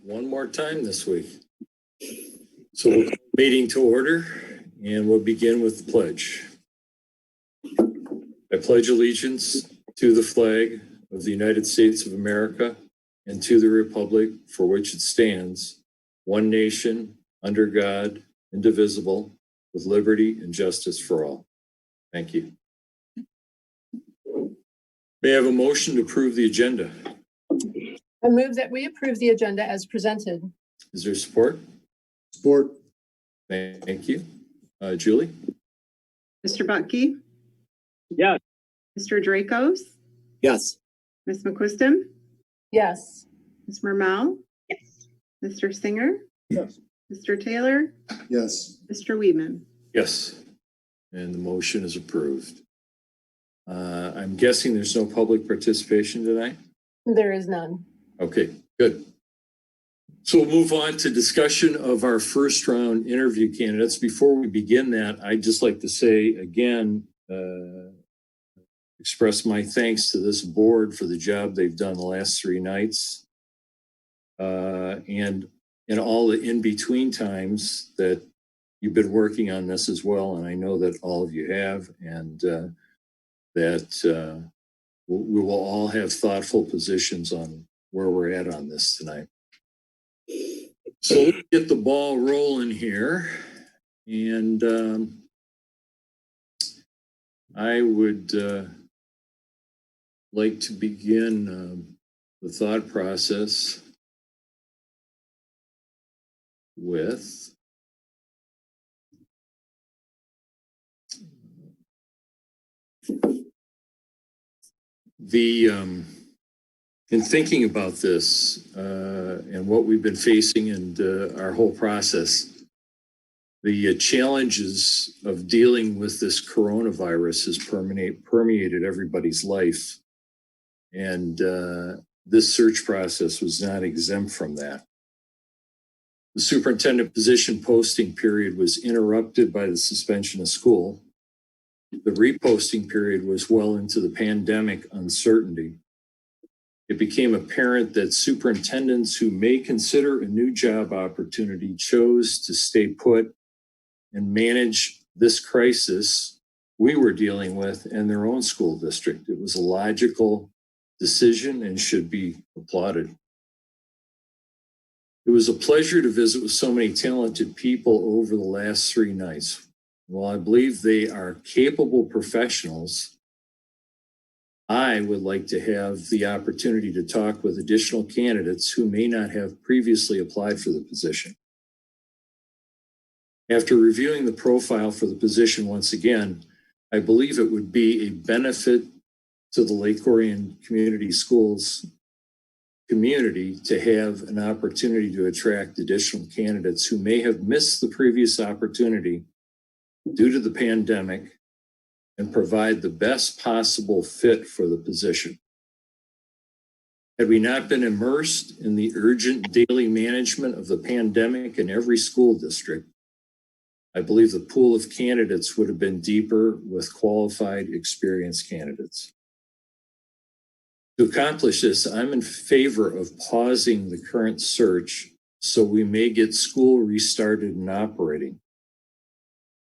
one more time this week. So we'll call the meeting to order, and we'll begin with the pledge. I pledge allegiance to the flag of the United States of America and to the republic for which it stands, one nation, under God, indivisible, with liberty and justice for all. Thank you. May I have a motion to approve the agenda? I move that we approve the agenda as presented. Is there support? Support. Thank you. Julie? Mr. Butkey? Yes. Mr. Dracos? Yes. Ms. McQuiston? Yes. Ms. Mermel? Yes. Mr. Singer? Yes. Mr. Taylor? Yes. Mr. Weedman? Yes. And the motion is approved. I'm guessing there's no public participation tonight? There is none. Okay, good. So we'll move on to discussion of our first round interview candidates. Before we begin that, I'd just like to say again, express my thanks to this board for the job they've done the last 3 nights. And in all the in-between times that you've been working on this as well. And I know that all of you have, and that we will all have thoughtful positions on where we're at on this tonight. So let's get the ball rolling here. And I would like to begin the thought process with in thinking about this and what we've been facing and our whole process, the challenges of dealing with this coronavirus has permeated everybody's life. And this search process was not exempt from that. The superintendent position posting period was interrupted by the suspension of school. The reposting period was well into the pandemic uncertainty. It became apparent that superintendents who may consider a new job opportunity chose to stay put and manage this crisis we were dealing with in their own school district. It was a logical decision and should be applauded. It was a pleasure to visit with so many talented people over the last 3 nights. While I believe they are capable professionals, I would like to have the opportunity to talk with additional candidates who may not have previously applied for the position. After reviewing the profile for the position once again, I believe it would be a benefit to the Lake Orion Community Schools community to have an opportunity to attract additional candidates who may have missed the previous opportunity due to the pandemic and provide the best possible fit for the position. Had we not been immersed in the urgent daily management of the pandemic in every school district, I believe the pool of candidates would have been deeper with qualified, experienced candidates. To accomplish this, I'm in favor of pausing the current search so we may get school restarted and operating.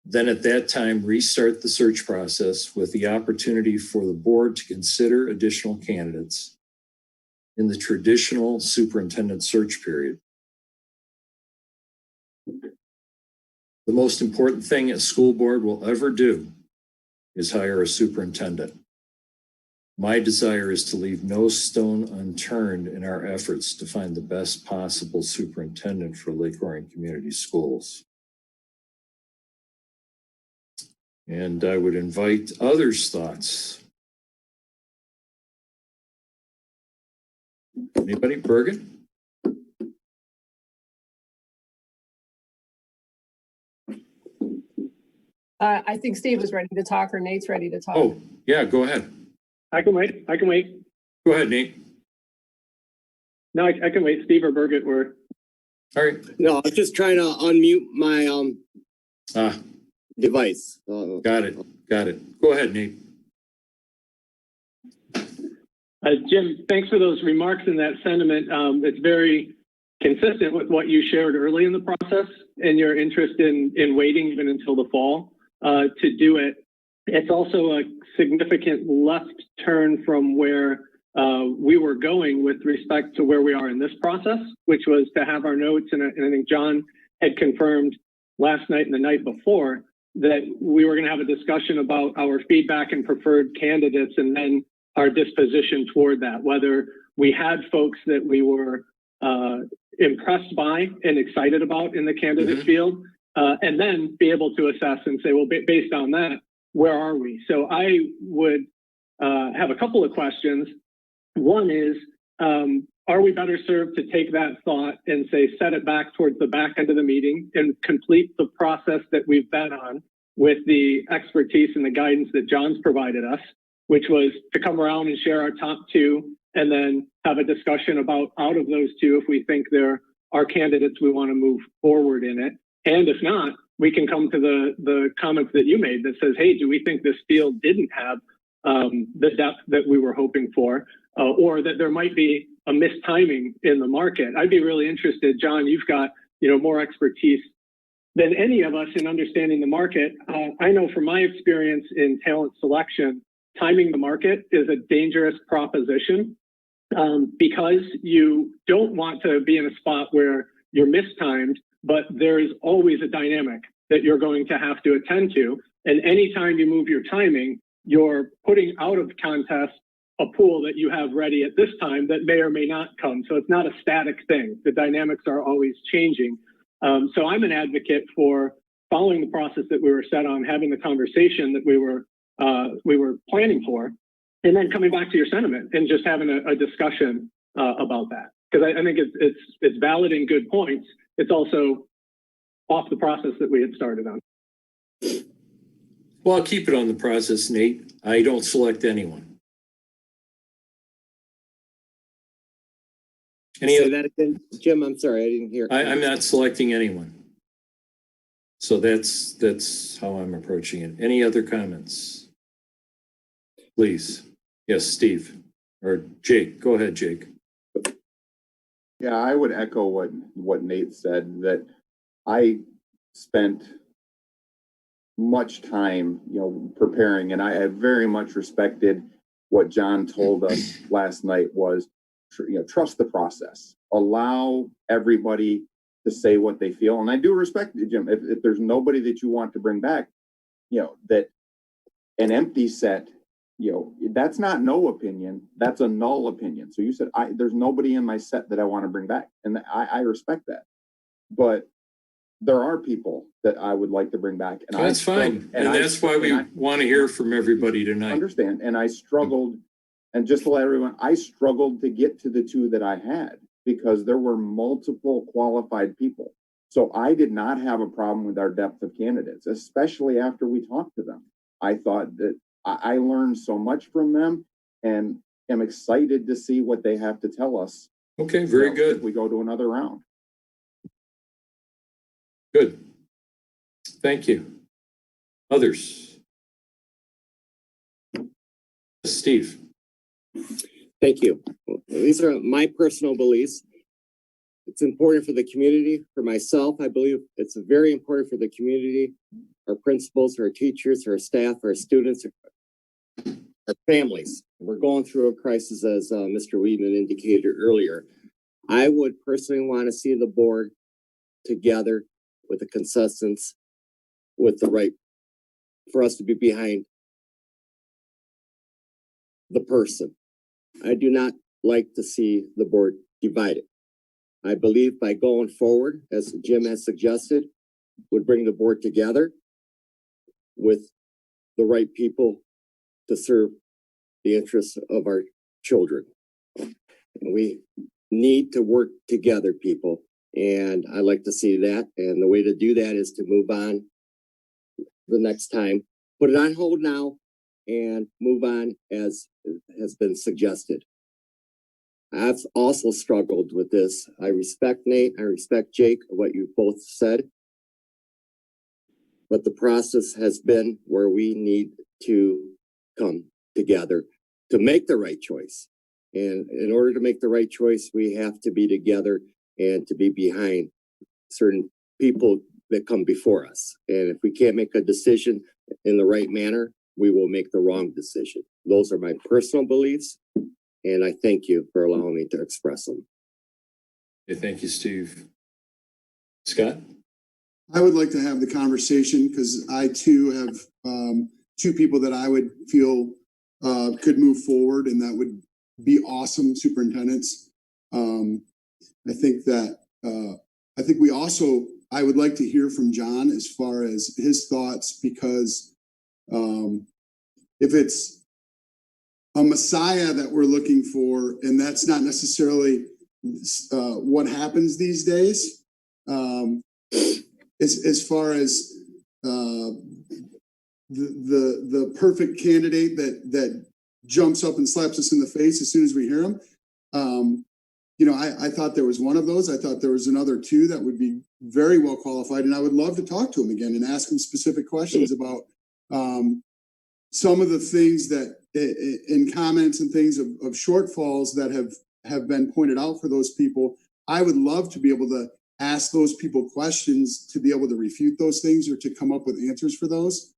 Then at that time, restart the search process with the opportunity for the board to consider additional candidates in the traditional superintendent search period. The most important thing a school board will ever do is hire a superintendent. My desire is to leave no stone unturned in our efforts to find the best possible superintendent for Lake Orion Community Schools. And I would invite others' thoughts. Anybody? Bergen? I think Steve is ready to talk, or Nate's ready to talk. Oh, yeah, go ahead. I can wait. Go ahead, Nate. No, I can wait. Steve or Birgit were. All right. No, I was just trying to unmute my device. Got it. Go ahead, Nate. Jim, thanks for those remarks and that sentiment. It's very consistent with what you shared early in the process and your interest in waiting even until the fall to do it. It's also a significant left turn from where we were going with respect to where we are in this process, which was to have our notes. And I think John had confirmed last night and the night before that we were going to have a discussion about our feedback and preferred candidates and then our disposition toward that, whether we had folks that we were impressed by and excited about in the candidate field, and then be able to assess and say, well, based on that, where are we? So I would have a couple of questions. One is, are we better served to take that thought and say, set it back towards the back end of the meeting and complete the process that we've been on with the expertise and the guidance that John's provided us, which was to come around and share our top two and then have a discussion about out of those two, if we think there are candidates we want to move forward in it. And if not, we can come to the comments that you made that says, hey, do we think this field didn't have the depth that we were hoping for, or that there might be a mistiming in the market? I'd be really interested, John, you've got, more expertise than any of us in understanding the market. I know from my experience in talent selection, timing the market is a dangerous proposition because you don't want to be in a spot where you're mistimed, but there is always a dynamic that you're going to have to attend to. And anytime you move your timing, you're putting out of contest a pool that you have ready at this time that may or may not come. So it's not a static thing. The dynamics are always changing. So I'm an advocate for following the process that we were set on, having the conversation that we were planning for, and then coming back to your sentiment and just having a discussion about that. Because I think it's valid and good points. It's also off the process that we had started on. Well, I'll keep it on the process, Nate. I don't select anyone. Say that again, Jim. I'm sorry, I didn't hear. I'm not selecting anyone. So that's how I'm approaching it. Any other comments? Please. Yes, Steve or Jake. Go ahead, Jake. Yeah, I would echo what Nate said, that I spent much time, preparing, and I very much respected what John told us last night was, trust the process, allow everybody to say what they feel. And I do respect it, Jim. If there's nobody that you want to bring back, that an empty set, that's not no opinion, that's a null opinion. So you said, there's nobody in my set that I want to bring back. And I respect that. But there are people that I would like to bring back. And that's fine. And that's why we want to hear from everybody tonight. Understand. And I struggled, and just to let everyone, I struggled to get to the two that I had because there were multiple qualified people. So I did not have a problem with our depth of candidates, especially after we talked to them. I thought that I learned so much from them and am excited to see what they have to tell us. Okay, very good. If we go to another round. Good. Thank you. Others? Steve. Thank you. These are my personal beliefs. It's important for the community. For myself, I believe it's very important for the community, our principals, our teachers, our staff, our students, our families. We're going through a crisis, as Mr. Weedman indicated earlier. I would personally want to see the board together with a consensus, with the right, for us to be behind the person. I do not like to see the board divided. I believe by going forward, as Jim has suggested, would bring the board together with the right people to serve the interests of our children. And we need to work together, people. And I like to see that. And the way to do that is to move on the next time, put it on hold now and move on as has been suggested. I've also struggled with this. I respect Nate, I respect Jake, what you both said. But the process has been where we need to come together to make the right choice. And in order to make the right choice, we have to be together and to be behind certain people that come before us. And if we can't make a decision in the right manner, we will make the wrong decision. Those are my personal beliefs, and I thank you for allowing me to express them. Okay, thank you, Steve. Scott? I would like to have the conversation because I too have two people that I would feel could move forward, and that would be awesome superintendents. I think that I would like to hear from John as far as his thoughts, because if it's a messiah that we're looking for, and that's not necessarily what happens these days, as far as the perfect candidate that jumps up and slaps us in the face as soon as we hear him. I thought there was one of those. I thought there was another two that would be very well qualified, and I would love to talk to him again and ask him specific questions about some of the things that in comments and things of shortfalls that have been pointed out for those people. I would love to be able to ask those people questions to be able to refute those things or to come up with answers for those.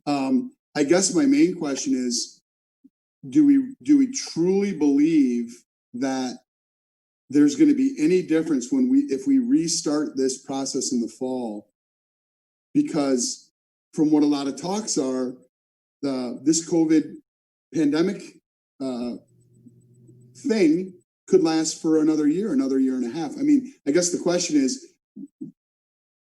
I guess my main question is, do we truly believe that there's going to be any difference if we restart this process in the fall? Because from what a lot of talks are, this COVID pandemic thing could last for another year and a half. I mean, I guess the question is,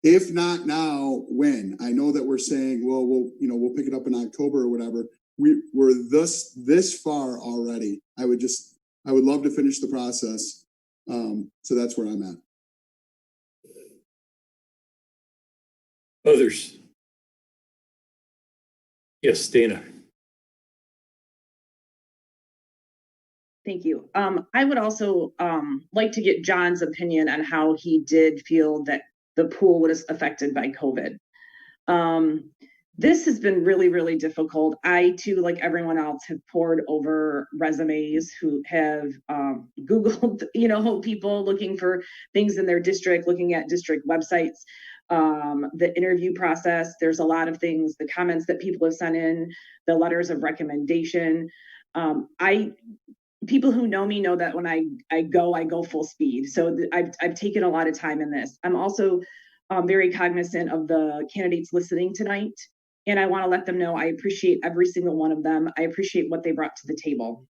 if not now, when? I know that we're saying, well, we'll pick it up in October or whatever. We're this far already. I would love to finish the process. So that's where I'm at. Others? Yes, Dana. Thank you. I would also like to get John's opinion on how he did feel that the pool was affected by COVID. This has been really, really difficult. I too, like everyone else, have poured over resumes, who have Googled, people looking for things in their district, looking at district websites, the interview process. There's a lot of things, the comments that people have sent in, the letters of recommendation. People who know me know that when I go full speed. So I've taken a lot of time in this. I'm also very cognizant of the candidates listening tonight. And I want to let them know I appreciate every single one of them. I appreciate what they brought to the table.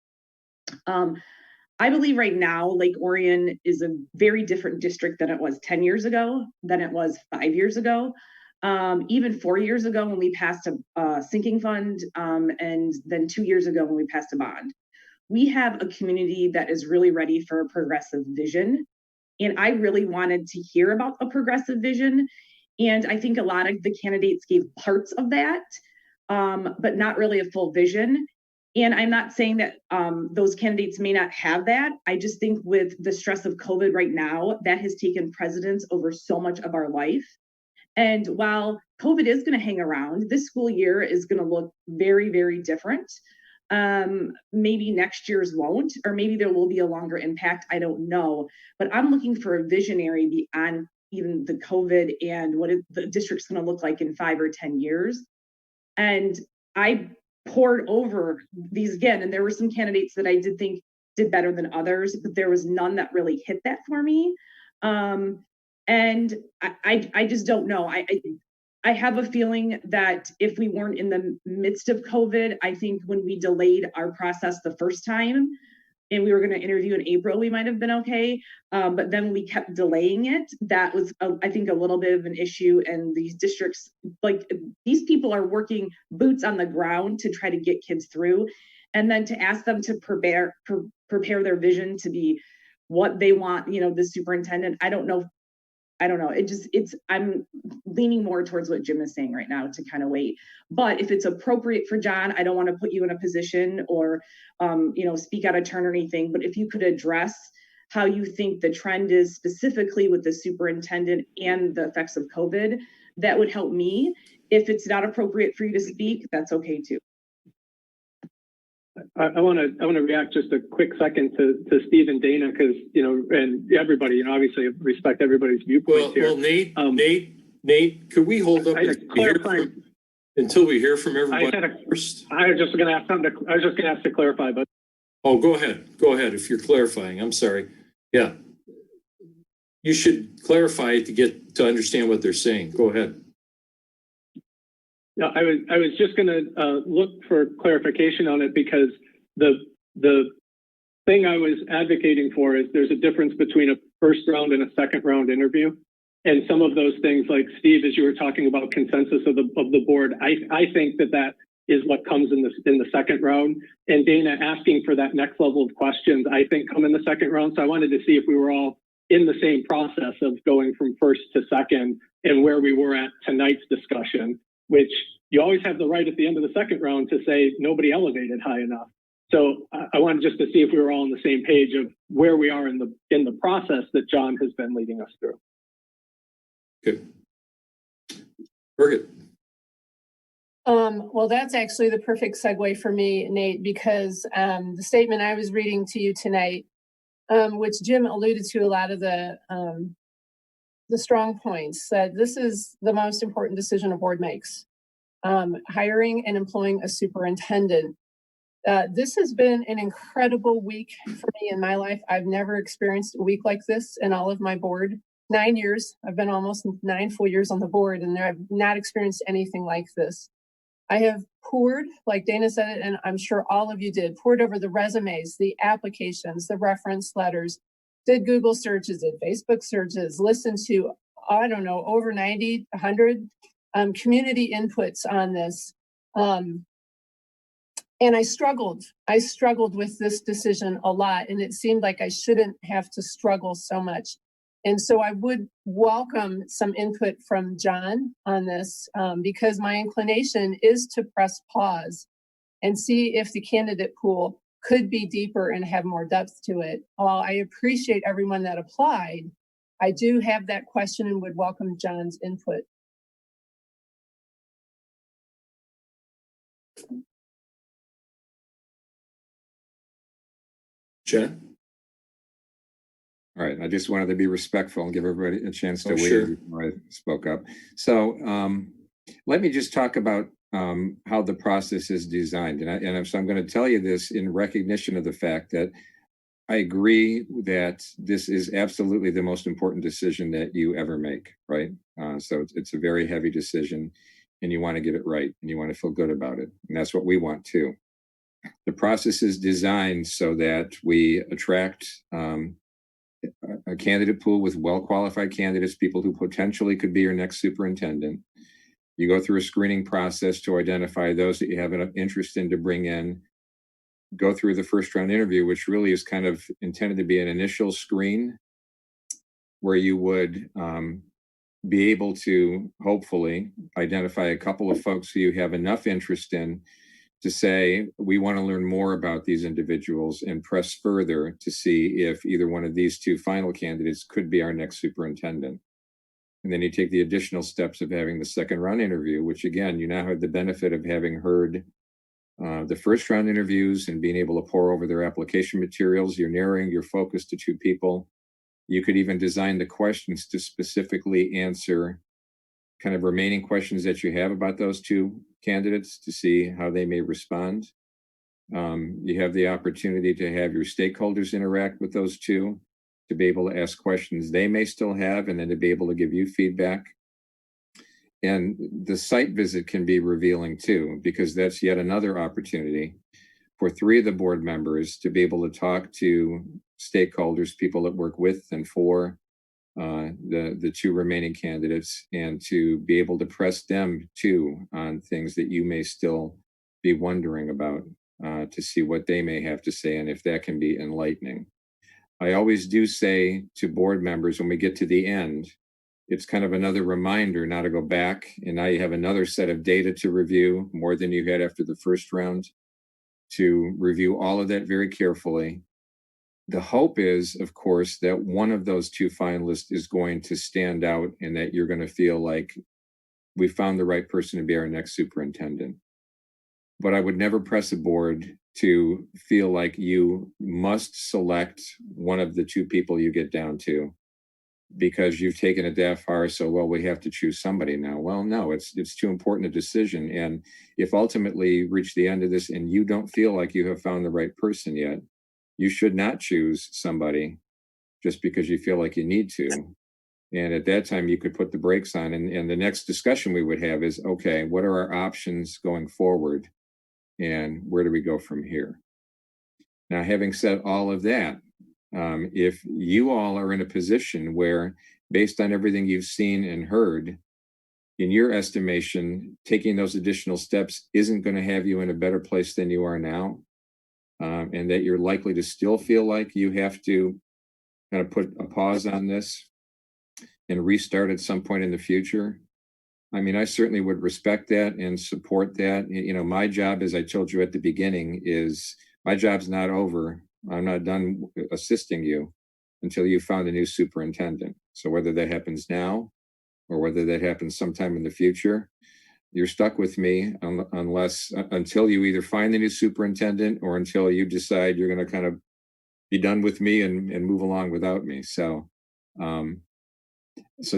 I believe right now, Lake Orion is a very different district than it was 10 years ago, than it was 5 years ago. Even 4 years ago when we passed a sinking fund, and then 2 years ago when we passed a bond. We have a community that is really ready for a progressive vision. And I really wanted to hear about a progressive vision. And I think a lot of the candidates gave parts of that, but not really a full vision. And I'm not saying that those candidates may not have that. I just think with the stress of COVID right now, that has taken precedence over so much of our life. And while COVID is going to hang around, this school year is going to look very, very different. Maybe next year's won't, or maybe there will be a longer impact. I don't know, but I'm looking for a visionary beyond even the COVID and what the district's going to look like in 5 or 10 years. And I poured over these again, and there were some candidates that I did think did better than others, but there was none that really hit that for me. And I just don't know. I have a feeling that if we weren't in the midst of COVID, I think when we delayed our process the first time and we were going to interview in April, we might have been okay. But then we kept delaying it. That was, I think, a little bit of an issue. And these districts, like these people are working boots on the ground to try to get kids through. And then to ask them to prepare their vision to be what they want, the superintendent, I don't know. I'm leaning more towards what Jim is saying right now to kind of wait. But if it's appropriate for John, I don't want to put you in a position or, speak out of turn or anything. But if you could address how you think the trend is specifically with the superintendent and the effects of COVID, that would help me. If it's not appropriate for you to speak, that's okay too. I want to react just a quick second to Steve and Dana, because, you know, and everybody, you know, obviously respect everybody's viewpoints here. Well, Nate, could we hold up until we hear from everybody first? I was just going to ask something. I was just going to ask to clarify, but. Oh, go ahead. Go ahead. If you're clarifying, I'm sorry. Yeah. You should clarify it to understand what they're saying. Go ahead. Yeah, I was just going to look for clarification on it, because the thing I was advocating for is there's a difference between a first round and a second round interview. And some of those things, like Steve, as you were talking about consensus of the board, I think that is what comes in the second round. And Dana asking for that next level of questions, I think, come in the second round. So I wanted to see if we were all in the same process of going from first to second, and where we were at tonight's discussion, which you always have the right at the end of the second round to say nobody elevated high enough. So I wanted just to see if we were all on the same page of where we are in the process that John has been leading us through. Good. Very good. Well, that's actually the perfect segue for me, Nate, because the statement I was reading to you tonight, which Jim alluded to a lot of the strong points, that this is the most important decision a board makes. Hiring and employing a superintendent. This has been an incredible week for me in my life. I've never experienced a week like this in all of my board. 9 years. I've been almost 9 full years on the board, and I've not experienced anything like this. I have poured, like Dana said it, and I'm sure all of you did, poured over the resumes, the applications, the reference letters, did Google searches, did Facebook searches, listened to, I don't know, over 90, 100 community inputs on this. And I struggled with this decision a lot, and it seemed like I shouldn't have to struggle so much. And so I would welcome some input from John on this, because my inclination is to press pause and see if the candidate pool could be deeper and have more depth to it. While I appreciate everyone that applied, I do have that question and would welcome John's input. Jen? All right, I just wanted to be respectful and give everybody a chance to Sure. before I spoke up. So let me just talk about how the process is designed. So I'm going to tell you this in recognition of the fact that I agree that this is absolutely the most important decision that you ever make, right? So it's a very heavy decision, and you want to get it right, and you want to feel good about it. And that's what we want too. The process is designed so that we attract a candidate pool with well-qualified candidates, people who potentially could be your next superintendent. You go through a screening process to identify those that you have an interest in to bring in, go through the first round interview, which really is kind of intended to be an initial screen where you would be able to hopefully identify a couple of folks who you have enough interest in to say, we want to learn more about these individuals and press further to see if either one of these two final candidates could be our next superintendent. And then you take the additional steps of having the second round interview, which again, you now have the benefit of having heard the first round interviews and being able to pour over their application materials. You're narrowing your focus to two people. You could even design the questions to specifically answer kind of remaining questions that you have about those two candidates to see how they may respond. You have the opportunity to have your stakeholders interact with those two, to be able to ask questions they may still have, and then to be able to give you feedback. And the site visit can be revealing too, because that's yet another opportunity for 3 of the board members to be able to talk to stakeholders, people that work with and for the 2 remaining candidates, and to be able to press them too on things that you may still be wondering about, to see what they may have to say and if that can be enlightening. I always do say to board members when we get to the end, it's kind of another reminder now to go back, and now you have another set of data to review, more than you had after the first round, to review all of that very carefully. The hope is, of course, that one of those 2 finalists is going to stand out and that you're going to feel like we found the right person to be our next superintendent. But I would never press a board to feel like you must select one of the two people you get down to because you've taken it that far. So, well, we have to choose somebody now. Well, no, it's too important a decision. And if ultimately you reach the end of this and you don't feel like you have found the right person yet, you should not choose somebody just because you feel like you need to. And at that time, you could put the brakes on. And the next discussion we would have is, okay, what are our options going forward? And where do we go from here? Now, having said all of that, if you all are in a position where, based on everything you've seen and heard, in your estimation, taking those additional steps isn't going to have you in a better place than you are now, and that you're likely to still feel like you have to kind of put a pause on this and restart at some point in the future, I mean, I certainly would respect that and support that. You know, my job, as I told you at the beginning, is my job's not over. I'm not done assisting you until you found a new superintendent. So whether that happens now or whether that happens sometime in the future, you're stuck with me until you either find the new superintendent or until you decide you're going to kind of be done with me and move along without me. So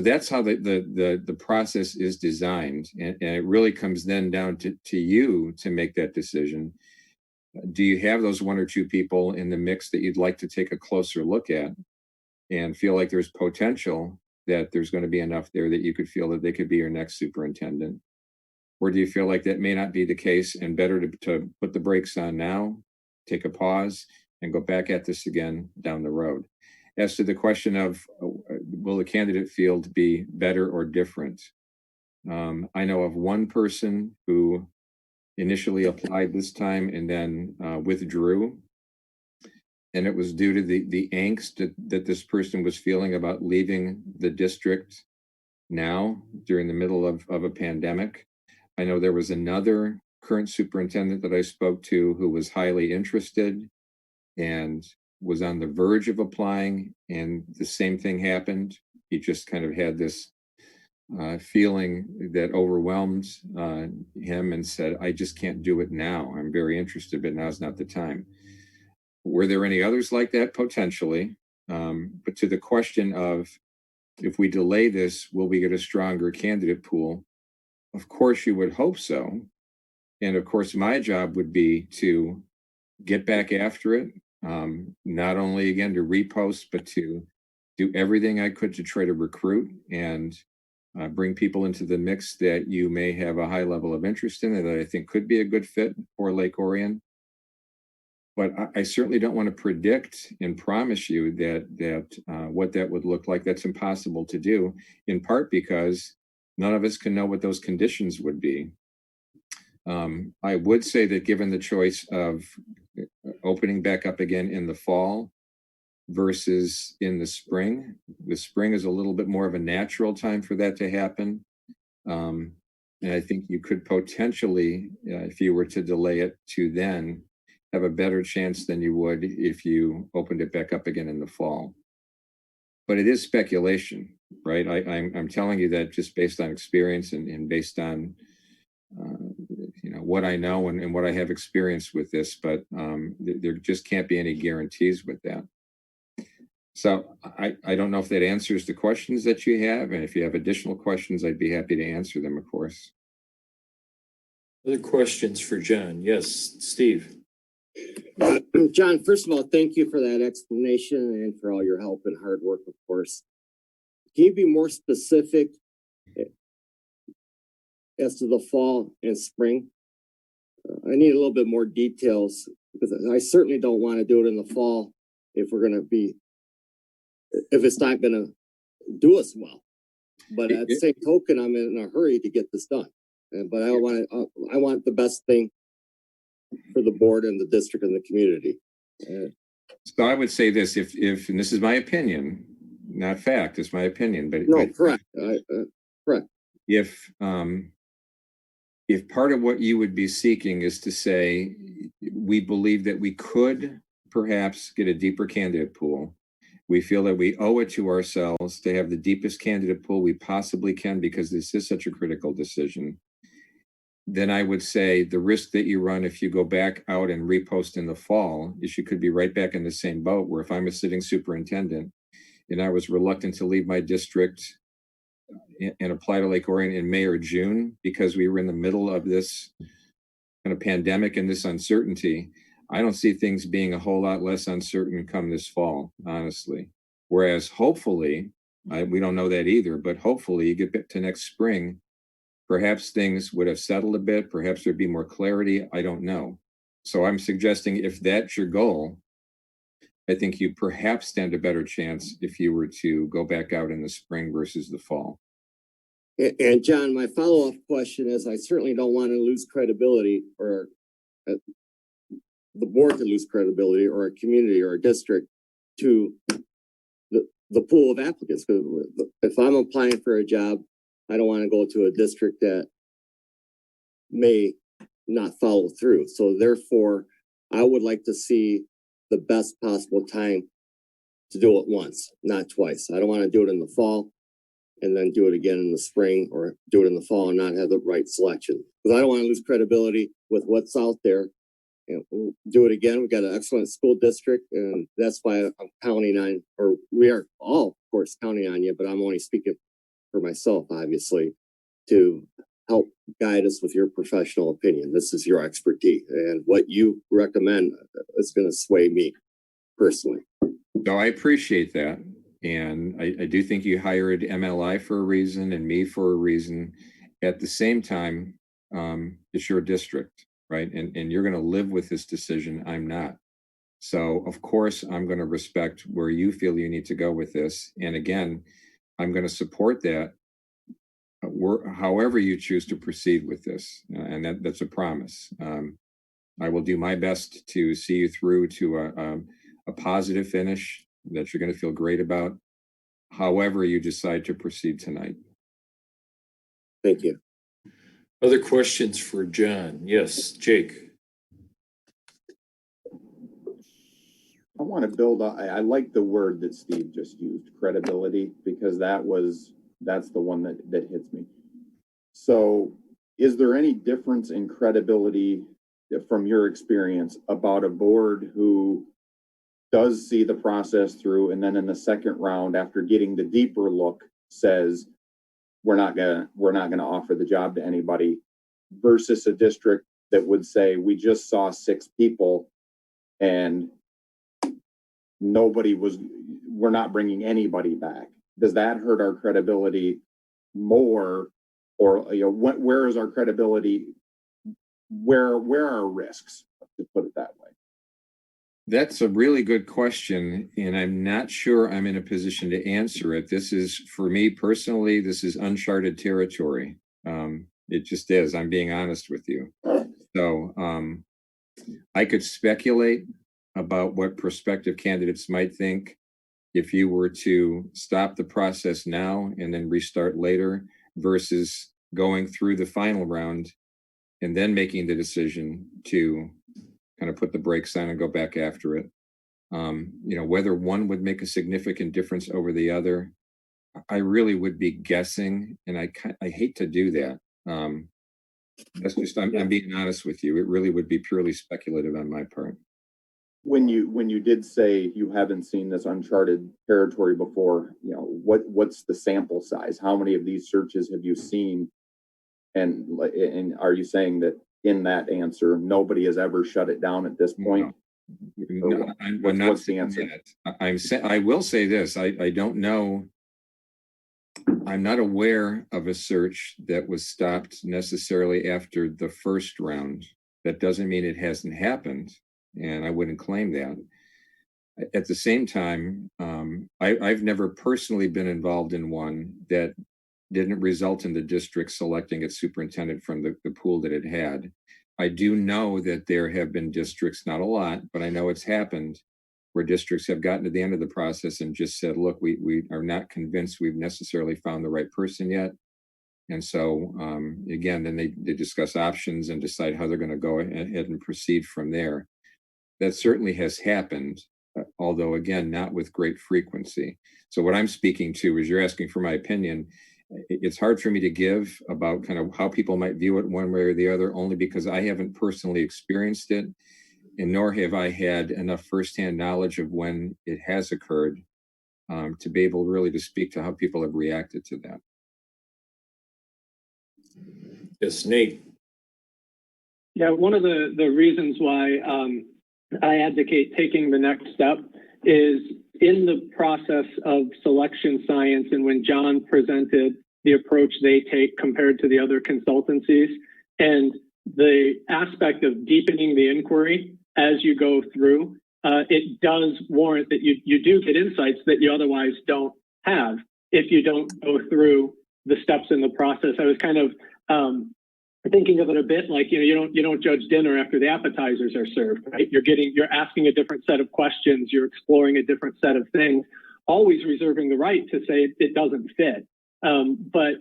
that's how the process is designed. And it really comes then down to you to make that decision. Do you have those one or two people in the mix that you'd like to take a closer look at and feel like there's potential that there's going to be enough there that you could feel that they could be your next superintendent? Or do you feel like that may not be the case and better to put the brakes on now, take a pause, and go back at this again down the road? As to the question of will the candidate field be better or different? I know of one person who initially applied this time and then withdrew. And it was due to the angst that this person was feeling about leaving the district now during the middle of a pandemic. I know there was another current superintendent that I spoke to who was highly interested and was on the verge of applying, and the same thing happened. He just kind of had this feeling that overwhelmed him and said, I just can't do it now. I'm very interested, but now's not the time. Were there any others like that? Potentially. But to the question of if we delay this, will we get a stronger candidate pool? Of course, you would hope so. And of course, my job would be to get back after it, not only again to repost, but to do everything I could to try to recruit and bring people into the mix that you may have a high level of interest in and that I think could be a good fit for Lake Orion. But I certainly don't want to predict and promise you that what that would look like. That's impossible to do, in part because none of us can know what those conditions would be. I would say that given the choice of opening back up again in the fall versus in the spring is a little bit more of a natural time for that to happen. And I think you could potentially, if you were to delay it to then, have a better chance than you would if you opened it back up again in the fall. But it is speculation, right? I'm telling you that just based on experience and based on what I know and what I have experienced with this, but there just can't be any guarantees with that. So I don't know if that answers the questions that you have, and if you have additional questions, I'd be happy to answer them, of course. Other questions for John? Yes, Steve. John, first of all, thank you for that explanation and for all your help and hard work, of course. Can you be more specific as to the fall and spring? I need a little bit more details because I certainly don't want to do it in the fall if it's not going to do us well. But at the same token, I'm in a hurry to get this done. But I want the best thing for the board and the district and the community. So I would say this, if and this is my opinion, not fact, it's my opinion, but correct. Correct. If part of what you would be seeking is to say, we believe that we could perhaps get a deeper candidate pool. We feel that we owe it to ourselves to have the deepest candidate pool we possibly can because this is such a critical decision. then I would say the risk that you run if you go back out and repost in the fall is you could be right back in the same boat, where if I'm a sitting superintendent and I was reluctant to leave my district and apply to Lake Orion in May or June because we were in the middle of this kind of pandemic and this uncertainty, I don't see things being a whole lot less uncertain come this fall, honestly. Whereas hopefully, we don't know that either, but hopefully you get to next spring, perhaps things would have settled a bit, perhaps there'd be more clarity, I don't know. So I'm suggesting if that's your goal, I think you perhaps stand a better chance if you were to go back out in the spring versus the fall. And John, my follow-up question is, I certainly don't want to lose credibility, or the board to lose credibility, or a community or a district to the pool of applicants. If I'm applying for a job, I don't want to go to a district that may not follow through. So therefore, I would like to see the best possible time to do it once, not twice. I don't want to do it in the fall and then do it again in the spring, or do it in the fall and not have the right selection. Because I don't want to lose credibility with what's out there. And we'll do it again. We've got an excellent school district, and that's why I'm counting on, or we are all, of course, counting on you, but I'm only speaking for myself, obviously, to help guide us with your professional opinion. This is your expertise, and what you recommend is going to sway me personally. So I appreciate that. And I do think you hired MLI for a reason and me for a reason. At the same time, it's your district, right? And you're going to live with this decision. I'm not. So of course, I'm going to respect where you feel you need to go with this. And again, I'm going to support that however you choose to proceed with this. And that's a promise. I will do my best to see you through to a positive finish that you're going to feel great about, however you decide to proceed tonight. Thank you. Other questions for John? Yes, Jake. I want to build on, I like the word that Steve just used, credibility, because that's the one that hits me. So is there any difference in credibility from your experience about a board who does see the process through, and then in the second round, after getting the deeper look, says we're not gonna offer the job to anybody, versus a district that would say we just saw 6 people and we're not bringing anybody back? Does that hurt our credibility more, or where is our credibility? Where are our risks, to put it that way? That's a really good question, and I'm not sure I'm in a position to answer it. This is, for me personally, this is uncharted territory. It just is. I'm being honest with you. So I could speculate about what prospective candidates might think if you were to stop the process now and then restart later, versus going through the final round and then making the decision to kind of put the brakes on and go back after it. Whether one would make a significant difference over the other, I really would be guessing, and I hate to do that. That's just, I'm being honest with you. It really would be purely speculative on my part. When you did say you haven't seen this uncharted territory before, what's the sample size? How many of these searches have you seen? And are you saying that in that answer, nobody has ever shut it down at this point? No, what's the answer? I will say this. I don't know. I'm not aware of a search that was stopped necessarily after the first round. That doesn't mean it hasn't happened, and I wouldn't claim that. At the same time, I've never personally been involved in one that didn't result in the district selecting its superintendent from the pool that it had. I do know that there have been districts, not a lot, but I know it's happened, where districts have gotten to the end of the process and just said, look, we are not convinced we've necessarily found the right person yet. And so, again, then they discuss options and decide how they're going to go ahead and proceed from there. That certainly has happened, although, again, not with great frequency. So what I'm speaking to is, you're asking for my opinion. it's hard for me to give about kind of how people might view it one way or the other, only because I haven't personally experienced it, and nor have I had enough firsthand knowledge of when it has occurred to be able really to speak to how people have reacted to that. Yes, Nate. Yeah, one of the reasons why I advocate taking the next step is in the process of selection science, and when John presented the approach they take compared to the other consultancies, and the aspect of deepening the inquiry as you go through, it does warrant that you do get insights that you otherwise don't have if you don't go through the steps in the process. I was kind of thinking of it a bit like, you don't judge dinner after the appetizers are served, right? You're asking a different set of questions, you're exploring a different set of things, always reserving the right to say it doesn't fit. But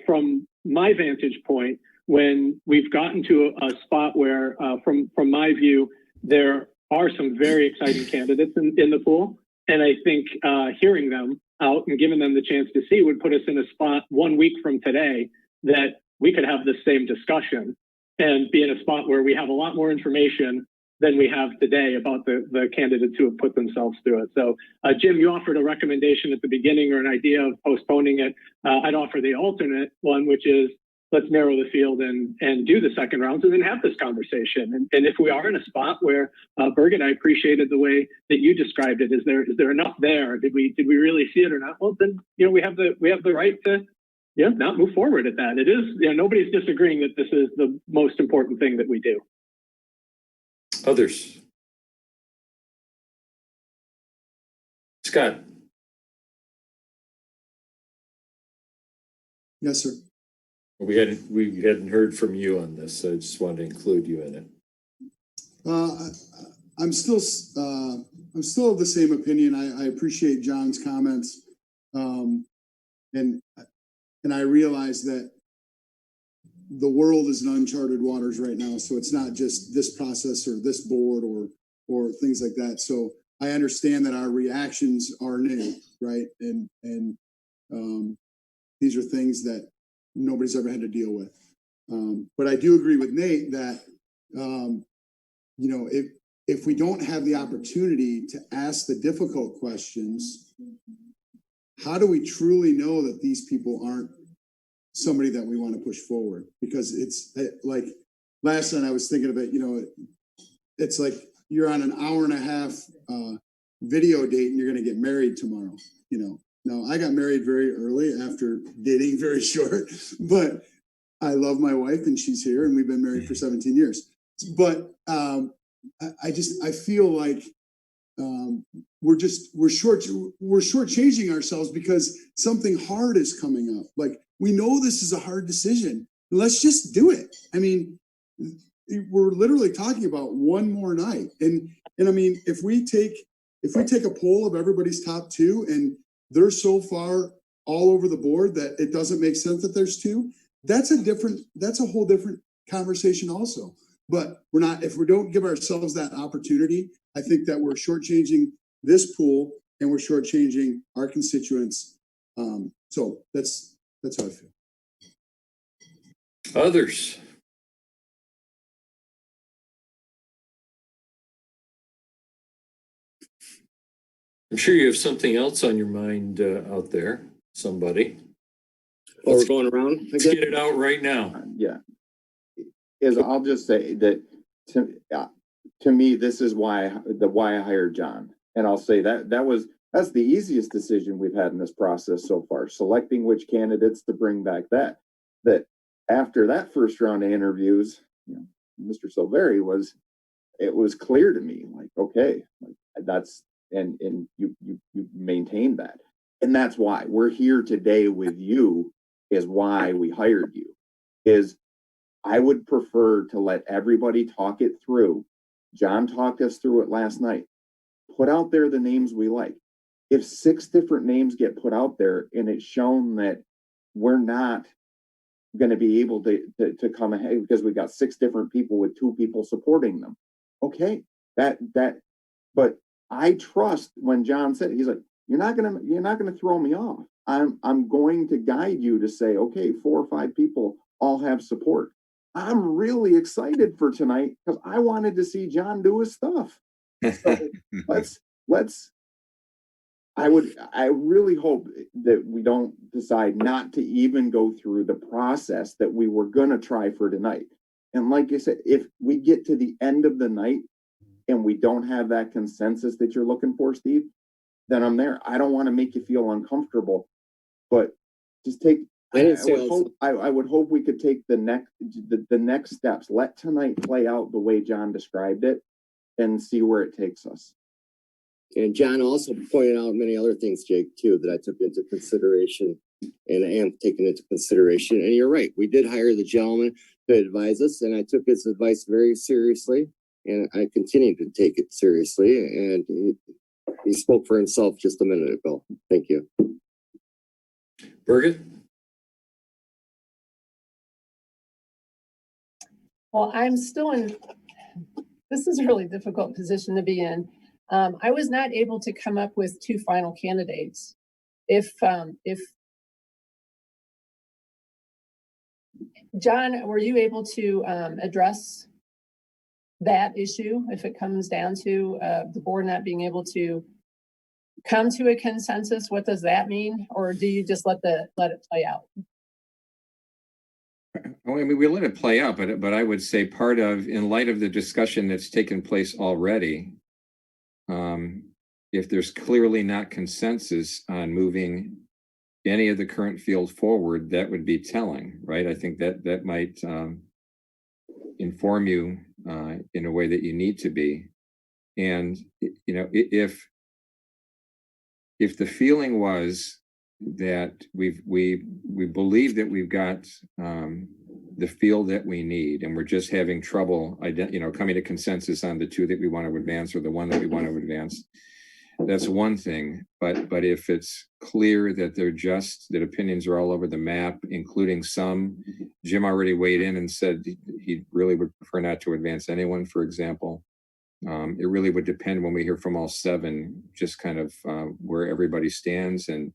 from my vantage point, when we've gotten to a spot where, from my view, there are some very exciting candidates in the pool, and I think hearing them out and giving them the chance to see would put us in a spot 1 week from today that we could have the same discussion and be in a spot where we have a lot more information than we have today about the candidates who have put themselves through it. So, Jim, you offered a recommendation at the beginning or an idea of postponing it. I'd offer the alternate one, which is let's narrow the field and do the second rounds and then have this conversation. And if we are in a spot where, Birgit, I appreciated the way that you described it. Is there enough there? Did we really see it or not? Well, then, we have the right to not move forward at that. It is, nobody's disagreeing that this is the most important thing that we do. Others? Scott? Yes, sir. We hadn't heard from you on this, so I just wanted to include you in it. I'm still of the same opinion. I appreciate John's comments. And I realize that the world is in uncharted waters right now. So it's not just this process or this board or things like that. So I understand that our reactions are new, right? And these are things that nobody's ever had to deal with. But I do agree with Nate that, if we don't have the opportunity to ask the difficult questions, how do we truly know that these people aren't somebody that we want to push forward? Because it's like last night I was thinking of it, it's like you're on an hour and a half video date and you're going to get married tomorrow. Now I got married very early after dating very short, but I love my wife and she's here and we've been married for 17 years. But I feel like we're shortchanging ourselves because something hard is coming up. Like, we know this is a hard decision. Let's just do it. I mean, we're literally talking about one more night. And I mean, if we take a poll of everybody's top two and they're so far all over the board that it doesn't make sense that there's two, that's a whole different conversation also. But if we don't give ourselves that opportunity, I think that we're shortchanging this pool and we're shortchanging our constituents. So that's how I feel. Others? I'm sure you have something else on your mind out there, somebody. We're going around. Let's get it out right now. Yeah. I'll just say that to me, this is why I hired John. And I'll say that's the easiest decision we've had in this process so far, selecting which candidates to bring back. That after that first round of interviews, Mr. Silveri it was clear to me, like, okay, that's, and you maintained that. And that's why we're here today with you, is why we hired you. Is I would prefer to let everybody talk it through. John talked us through it last night. Put out there the names we like. If 6 different names get put out there and it's shown that we're not going to be able to come ahead because we got 6 different people with 2 people supporting them. Okay, but I trust when John said, he's like, you're not gonna throw me off. I'm going to guide you to say, okay, 4 or 5 people all have support. I'm really excited for tonight because I wanted to see John do his stuff. So I really hope that we don't decide not to even go through the process that we were going to try for tonight. And like I said, if we get to the end of the night and we don't have that consensus that you're looking for, Steve, then I'm there. I don't want to make you feel uncomfortable, but just take, I would hope we could take the next steps. Let tonight play out the way John described it and see where it takes us. And John also pointed out many other things, Jake, too, that I took into consideration and I am taking into consideration. And you're right. We did hire the gentleman to advise us, and I took his advice very seriously, and I continue to take it seriously. And he spoke for himself just a minute ago. Thank you. Birgit? Well, I'm still in, this is a really difficult position to be in. I was not able to come up with 2 final candidates. If John, were you able to address that issue if it comes down to the board not being able to come to a consensus? What does that mean? Or do you just let it play out? Well, I mean, we let it play out, but I would say part of, in light of the discussion that's taken place already, if there's clearly not consensus on moving any of the current field forward, that would be telling, right? I think that might inform you in a way that you need to be. And, you know, if the feeling was that we believe that we've got the field that we need, and we're just having trouble, coming to consensus on the 2 that we want to advance or the 1 that we want to advance, that's one thing. But if it's clear that that opinions are all over the map, including some, Jim already weighed in and said he really would prefer not to advance anyone, for example. It really would depend when we hear from all 7, just kind of where everybody stands and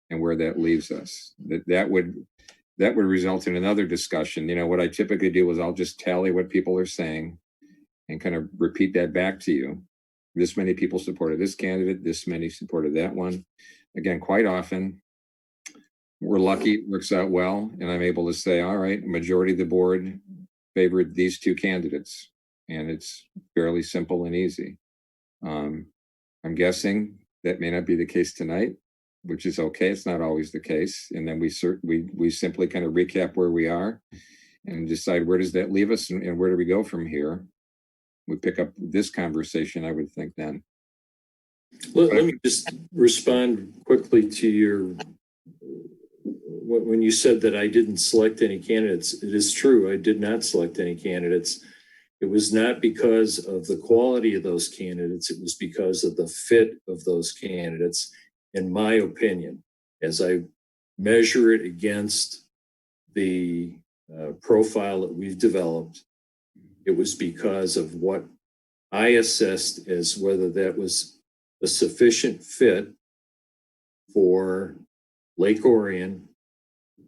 where that leaves us. That would result in another discussion. You know, what I typically do is I'll just tally what people are saying and kind of repeat that back to you. This many people supported this candidate, this many supported that one. Again, quite often, we're lucky, it works out well, and I'm able to say, all right, majority of the board favored these 2 candidates, and it's fairly simple and easy. I'm guessing that may not be the case tonight, which is okay. It's not always the case. And then we simply kind of recap where we are and decide where does that leave us and where do we go from here. We pick up this conversation, I would think then. Let me just respond quickly to your, when you said that I didn't select any candidates, it is true. I did not select any candidates. It was not because of the quality of those candidates. It was because of the fit of those candidates, in my opinion, as I measure it against the profile that we've developed. It was because of what I assessed as whether that was a sufficient fit for Lake Orion.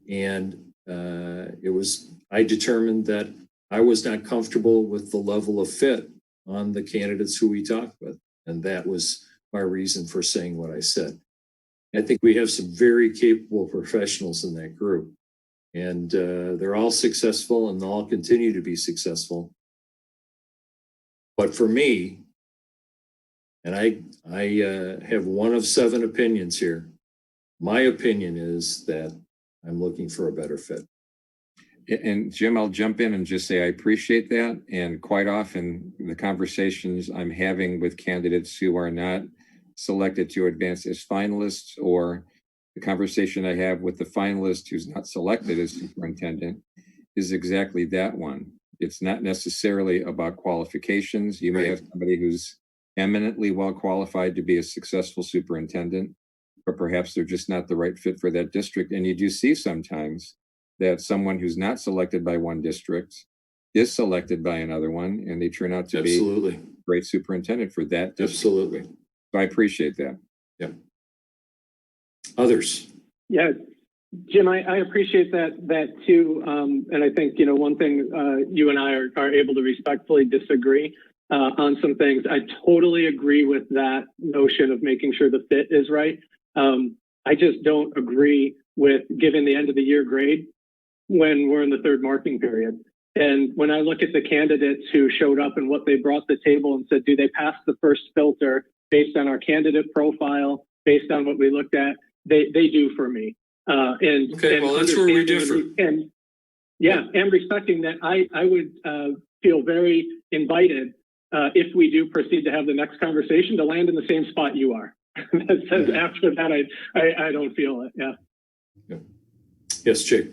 And I determined that I was not comfortable with the level of fit on the candidates who we talked with. And that was my reason for saying what I said. I think we have some very capable professionals in that group. And they're all successful and they'll all continue to be successful. But for me, and I have 1 of 7 opinions here, my opinion is that I'm looking for a better fit. And Jim, I'll jump in and just say I appreciate that. And quite often the conversations I'm having with candidates who are not selected to advance as finalists, or the conversation I have with the finalist who's not selected as superintendent, is exactly that one. It's not necessarily about qualifications. You may have somebody who's eminently well qualified to be a successful superintendent, but perhaps they're just not the right fit for that district. And you do see sometimes that someone who's not selected by one district is selected by another one, and they turn out to be a great superintendent for that district. Absolutely. So I appreciate that. Yeah. Others? Yeah, Jim, I appreciate that too. And I think, one thing you and I are able to respectfully disagree on some things. I totally agree with that notion of making sure the fit is right. I just don't agree with giving the end of the year grade when we're in the third marking period. And when I look at the candidates who showed up and what they brought to the table and said, do they pass the first filter based on our candidate profile, based on what we looked at, they do for me. Well, that's where we differ. And respecting that, I would feel very invited if we do proceed to have the next conversation to land in the same spot you are. That says after that, I don't feel it. Yeah. Yes, Jake.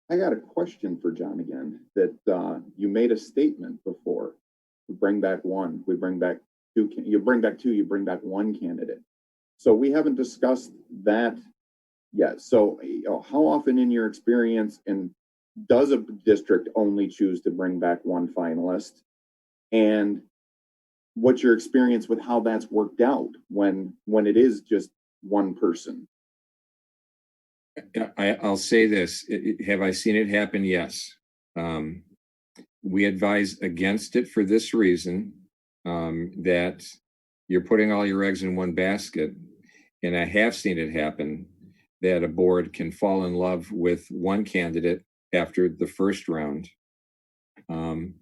I got a question for John again, that you made a statement before. We bring back one, we bring back two, you bring back two, you bring back one candidate. So we haven't discussed that yet. So how often in your experience, and does a district only choose to bring back one finalist? And what's your experience with how that's worked out when it is just one person? I'll say this. Have I seen it happen? Yes. We advise against it for this reason, that you're putting all your eggs in one basket. And I have seen it happen that a board can fall in love with one candidate after the first round. And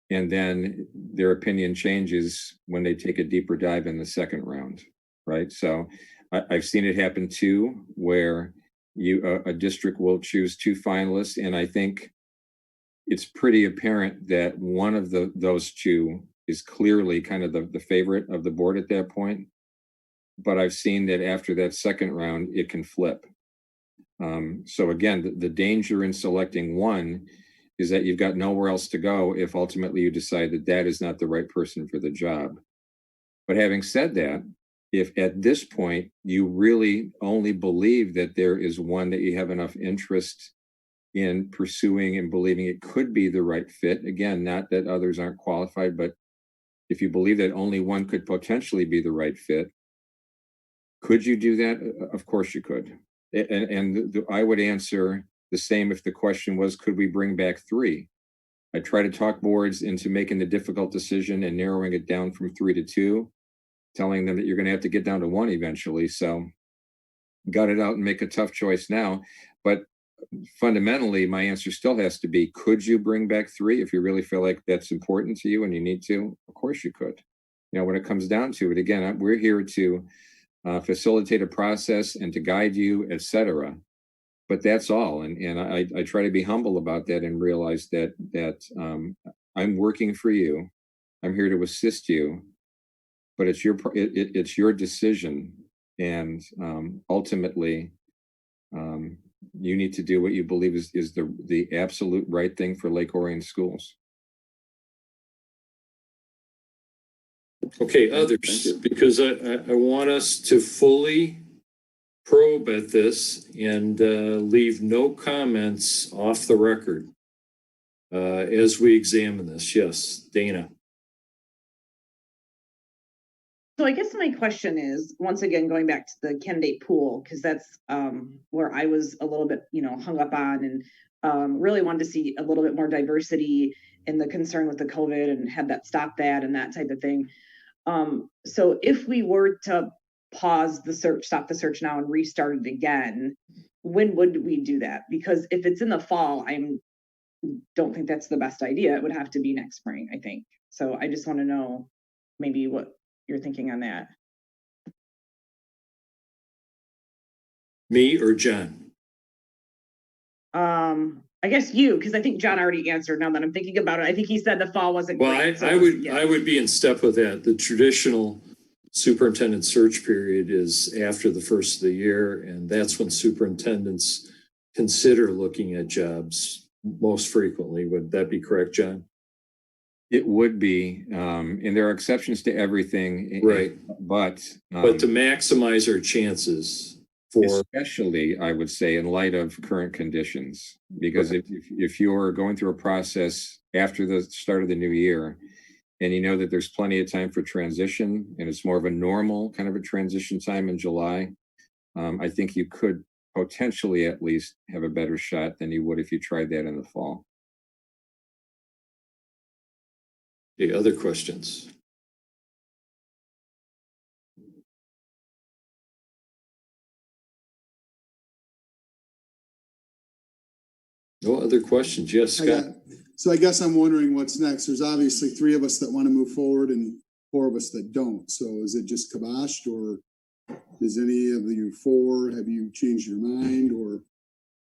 then their opinion changes when they take a deeper dive in the second round, right? So I've seen it happen too, where a district will choose two finalists, and I think it's pretty apparent that one of those two is clearly kind of the favorite of the board at that point. But I've seen that after that second round, it can flip. So again, the danger in selecting one is that you've got nowhere else to go if ultimately you decide that is not the right person for the job. But having said that, if at this point you really only believe that there is one that you have enough interest in pursuing and believing it could be the right fit, again, not that others aren't qualified, but if you believe that only one could potentially be the right fit, could you do that? Of course you could. And I would answer the same if the question was, could we bring back three? I try to talk boards into making the difficult decision and narrowing it down from 3 to 2, telling them that you're going to have to get down to 1 eventually. So gut it out and make a tough choice now. But fundamentally, my answer still has to be, could you bring back 3 if you really feel like that's important to you and you need to? Of course you could. When it comes down to it, again, we're here to facilitate a process and to guide you, etc. But that's all. And I try to be humble about that and realize that I'm working for you. I'm here to assist you, but it's your decision. And ultimately, you need to do what you believe is the absolute right thing for Lake Orion schools. Okay, others, because I want us to fully probe at this and leave no comments off the record as we examine this. Yes, Dana. So I guess my question is, once again, going back to the candidate pool, because that's where I was a little bit, hung up on and really wanted to see a little bit more diversity in the concern with the COVID and had that stop that and that type of thing. So if we were to pause the search, stop the search now and restart it again, when would we do that? Because if it's in the fall, don't think that's the best idea. It would have to be next spring, I think. So I just want to know maybe what you're thinking on that. Me or John? I guess you, because I think John already answered. Now that I'm thinking about it, I think he said the fall wasn't well, great. I would be in step with that. The traditional superintendent search period is after the first of the year, and that's when superintendents consider looking at jobs most frequently. Would that be correct, John? It would be, and there are exceptions to everything, right? But to maximize our chances, especially, I would say, in light of current conditions, because if you're going through a process after the start of the new year, and you know that there's plenty of time for transition, and it's more of a normal kind of a transition time in July, I think you could potentially at least have a better shot than you would if you tried that in the fall. Okay, other questions? No other questions? Yes, Scott? So I guess I'm wondering what's next. There's obviously 3 of us that want to move forward and 4 of us that don't. So is it just kiboshed, or is any of you 4, have you changed your mind, or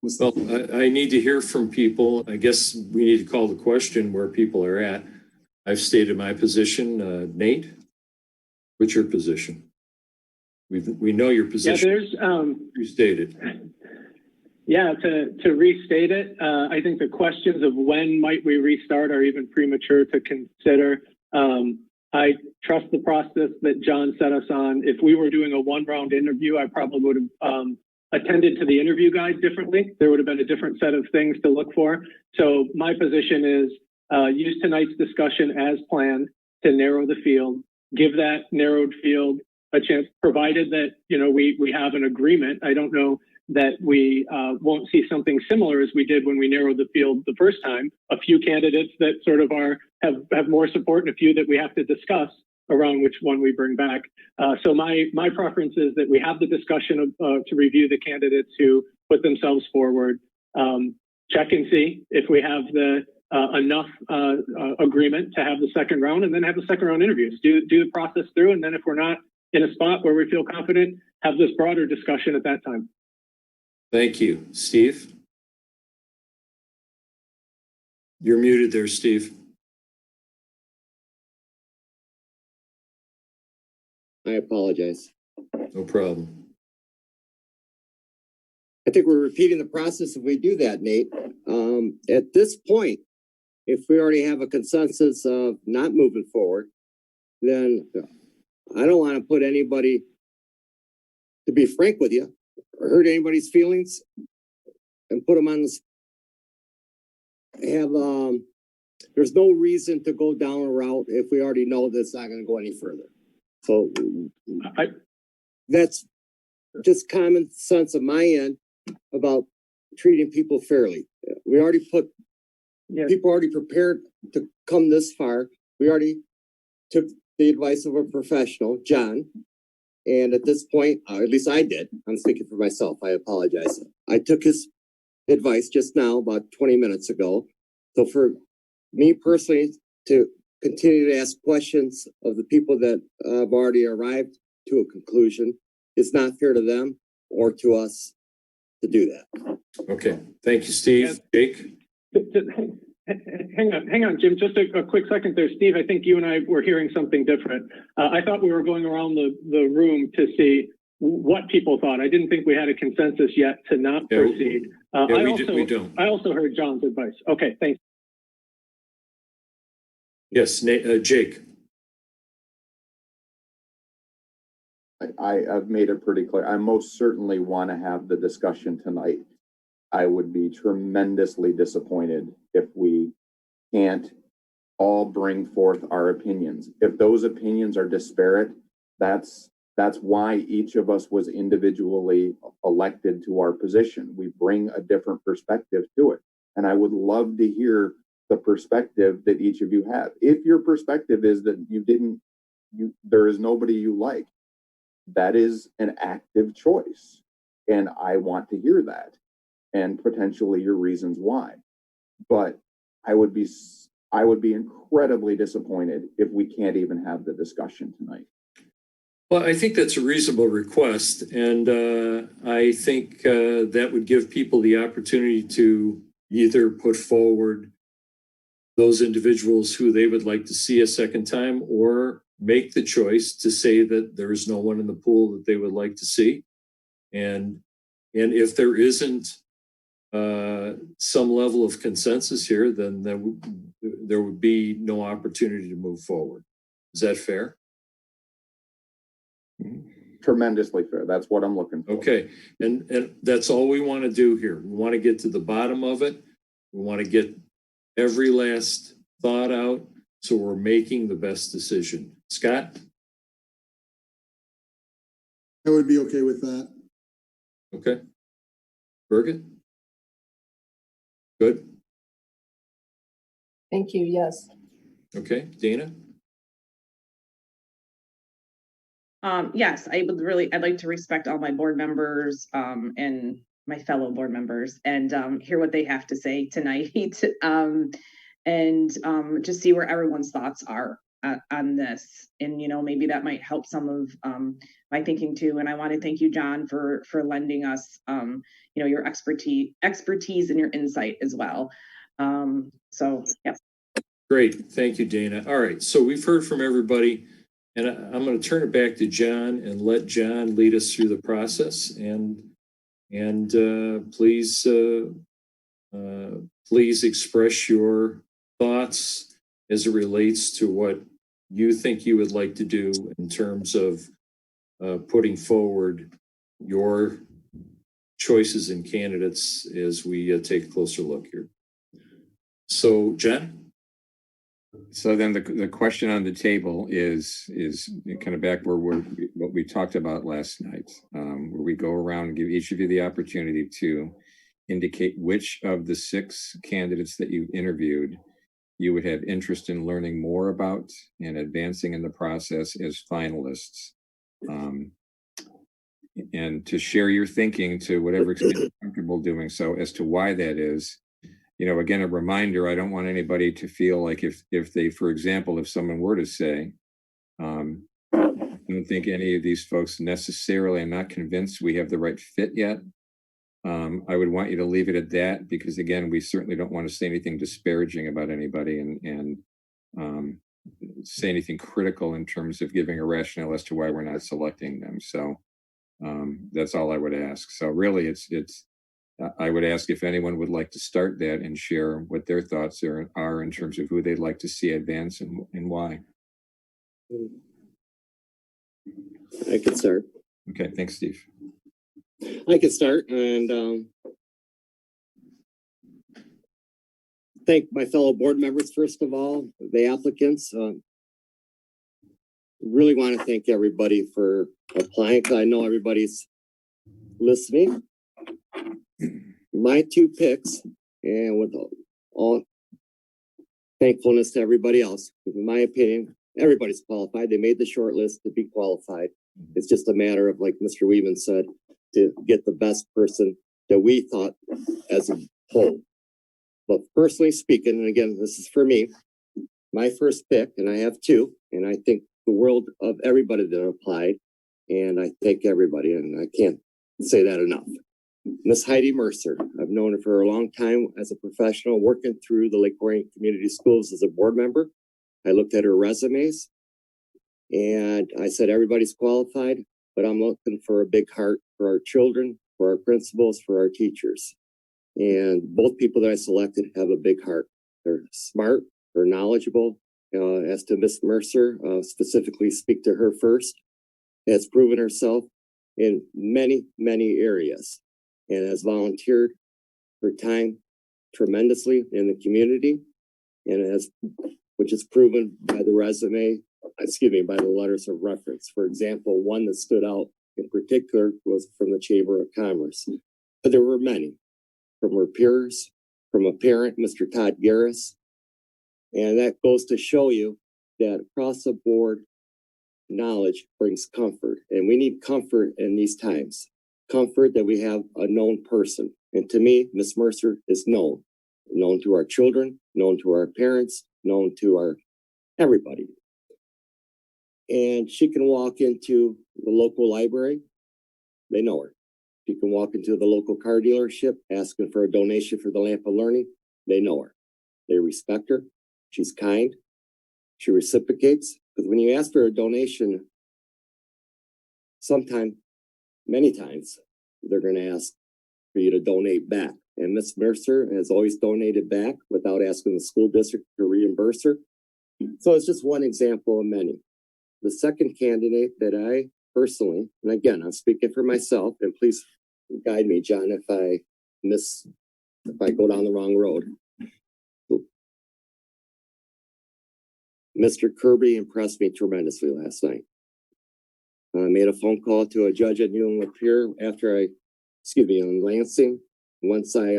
what's Well, the I need to hear from people. I guess we need to call the question where people are at. I've stated my position. Nate, what's your position? We know your Yeah, position. there's, You stated. yeah, to restate it, I think the questions of when might we restart are even premature to consider. I trust the process that John set us on. If we were doing a 1-round interview, I probably would have attended to the interview guide differently. There would have been a different set of things to look for. So my position is use tonight's discussion as planned to narrow the field, give that narrowed field a chance, provided that, you know, we have an agreement. I don't know that we won't see something similar as we did when we narrowed the field the first time. A few candidates that sort of have more support, and a few that we have to discuss around which one we bring back. So my preference is that we have the discussion to review the candidates who put themselves forward, check and see if we have the enough agreement to have the second round, and then have the second round interviews. Do the process through, and then if we're not in a spot where we feel confident, have this broader discussion at that time. Thank you. Steve? You're muted there, Steve. I apologize. No problem. I think we're repeating the process if we do that, Nate. At this point, if we already have a consensus of not moving forward, then I don't want to put anybody, to be frank with you, or hurt anybody's feelings and put them on this. There's no reason to go down a route if we already know that it's not going to go any further. So that's just common sense of my end about treating people fairly. We already put, people already prepared to come this far. We already took the advice of a professional, John. And at this point, at least I did. I'm speaking for myself. I apologize. I took his advice just now, about 20 minutes ago. So for me personally to continue to ask questions of the people that have already arrived to a conclusion, it's not fair to them or to us to do that. Okay. Thank you, Steve. Jake? Hang on, Jim, just a quick second there. Steve, I think you and I were hearing something different. I thought we were going around the room to see what people thought. I didn't think we had a consensus yet to not proceed. We don't. I also heard John's advice. Okay, thanks. Yes, Jake. I've made it pretty clear. I most certainly want to have the discussion tonight. I would be tremendously disappointed if we can't all bring forth our opinions. If those opinions are disparate, that's why each of us was individually elected to our position. We bring a different perspective to it. And I would love to hear the perspective that each of you have. If your perspective is that there is nobody you like, that is an active choice. And I want to hear that and potentially your reasons why. But I would be incredibly disappointed if we can't even have the discussion tonight. Well, I think that's a reasonable request. And I think that would give people the opportunity to either put forward those individuals who they would like to see a second time, or make the choice to say that there is no one in the pool that they would like to see. And if there isn't some level of consensus here, then there would be no opportunity to move forward. Is that fair? Tremendously fair. That's what I'm looking for. Okay. And that's all we want to do here. We want to get to the bottom of it. We want to get every last thought out. so we're making the best decision. Scott? I would be okay with that. Okay. Birgit? Good. Thank you. Yes. Okay. Dana? Yes, I'd like to respect all my board members, and my fellow board members and, hear what they have to say tonight. And just see where everyone's thoughts are on this. And, maybe that might help some of, my thinking too. And I want to thank you, John, for lending us, your expertise and your insight as well. So, yeah. Great. Thank you, Dana. All right. So we've heard from everybody, and I'm going to turn it back to John and let John lead us through the process. And please express your thoughts as it relates to what you think you would like to do in terms of putting forward your choices and candidates as we take a closer look here. So, Jen? So then the question on the table is kind of back where what we talked about last night, where we go around and give each of you the opportunity to indicate which of the 6 candidates that you've interviewed you would have interest in learning more about and advancing in the process as finalists. And to share your thinking to whatever extent you're comfortable doing so as to why that is. Again, a reminder, I don't want anybody to feel like if they, for example, if someone were to say, I don't think any of these folks necessarily, I'm not convinced we have the right fit yet. I would want you to leave it at that, because again, we certainly don't want to say anything disparaging about anybody and say anything critical in terms of giving a rationale as to why we're not selecting them. So that's all I would ask. So really I would ask if anyone would like to start that and share what their thoughts are in terms of who they'd like to see advance and why. I can start. Okay, thanks, Steve. I can start and thank my fellow board members, first of all, the applicants. Really want to thank everybody for applying, because I know everybody's listening. My 2 picks, and with all thankfulness to everybody else, in my opinion, everybody's qualified. They made the short list to be qualified. It's just a matter of, like Mr. Weeman said, to get the best person that we thought as a whole. But personally speaking, and again, this is for me, my first pick, and I have 2, and I think the world of everybody that applied, and I thank everybody, and I can't say that enough. Miss Heidi Mercer. I've known her for a long time as a professional, working through the Lake Orion Community Schools as a board member. I looked at her resumes and I said, everybody's qualified, but I'm looking for a big heart for our children, for our principals, for our teachers. And both people that I selected have a big heart. They're smart, they're knowledgeable. As to Miss Mercer, specifically speak to her first, has proven herself in many, many areas, and has volunteered her time tremendously in the community, and which is proven by the resume, by the letters of reference. For example, one that stood out in particular was from the Chamber of Commerce, but there were many, from her peers, from a parent, Mr. Todd Garris, and that goes to show you that across the board, knowledge brings comfort, and we need comfort in these times. Comfort that we have a known person. And to me, Miss Mercer is known to our children, known to our parents, known to our everybody. And she can walk into the local library, they know her. She can walk into the local car dealership asking for a donation for the Lamp of Learning, they know her. They respect her. She's kind. She reciprocates. Because when you ask for a donation, many times, they're going to ask for you to donate back. And Miss Mercer has always donated back without asking the school district to reimburse her. So it's just one example of many. The second candidate that I personally, and again, I'm speaking for myself, and please guide me, John, if I go down the wrong road. Mr. Kirby impressed me tremendously last night. I made a phone call to a judge at New England Pier in Lansing, once I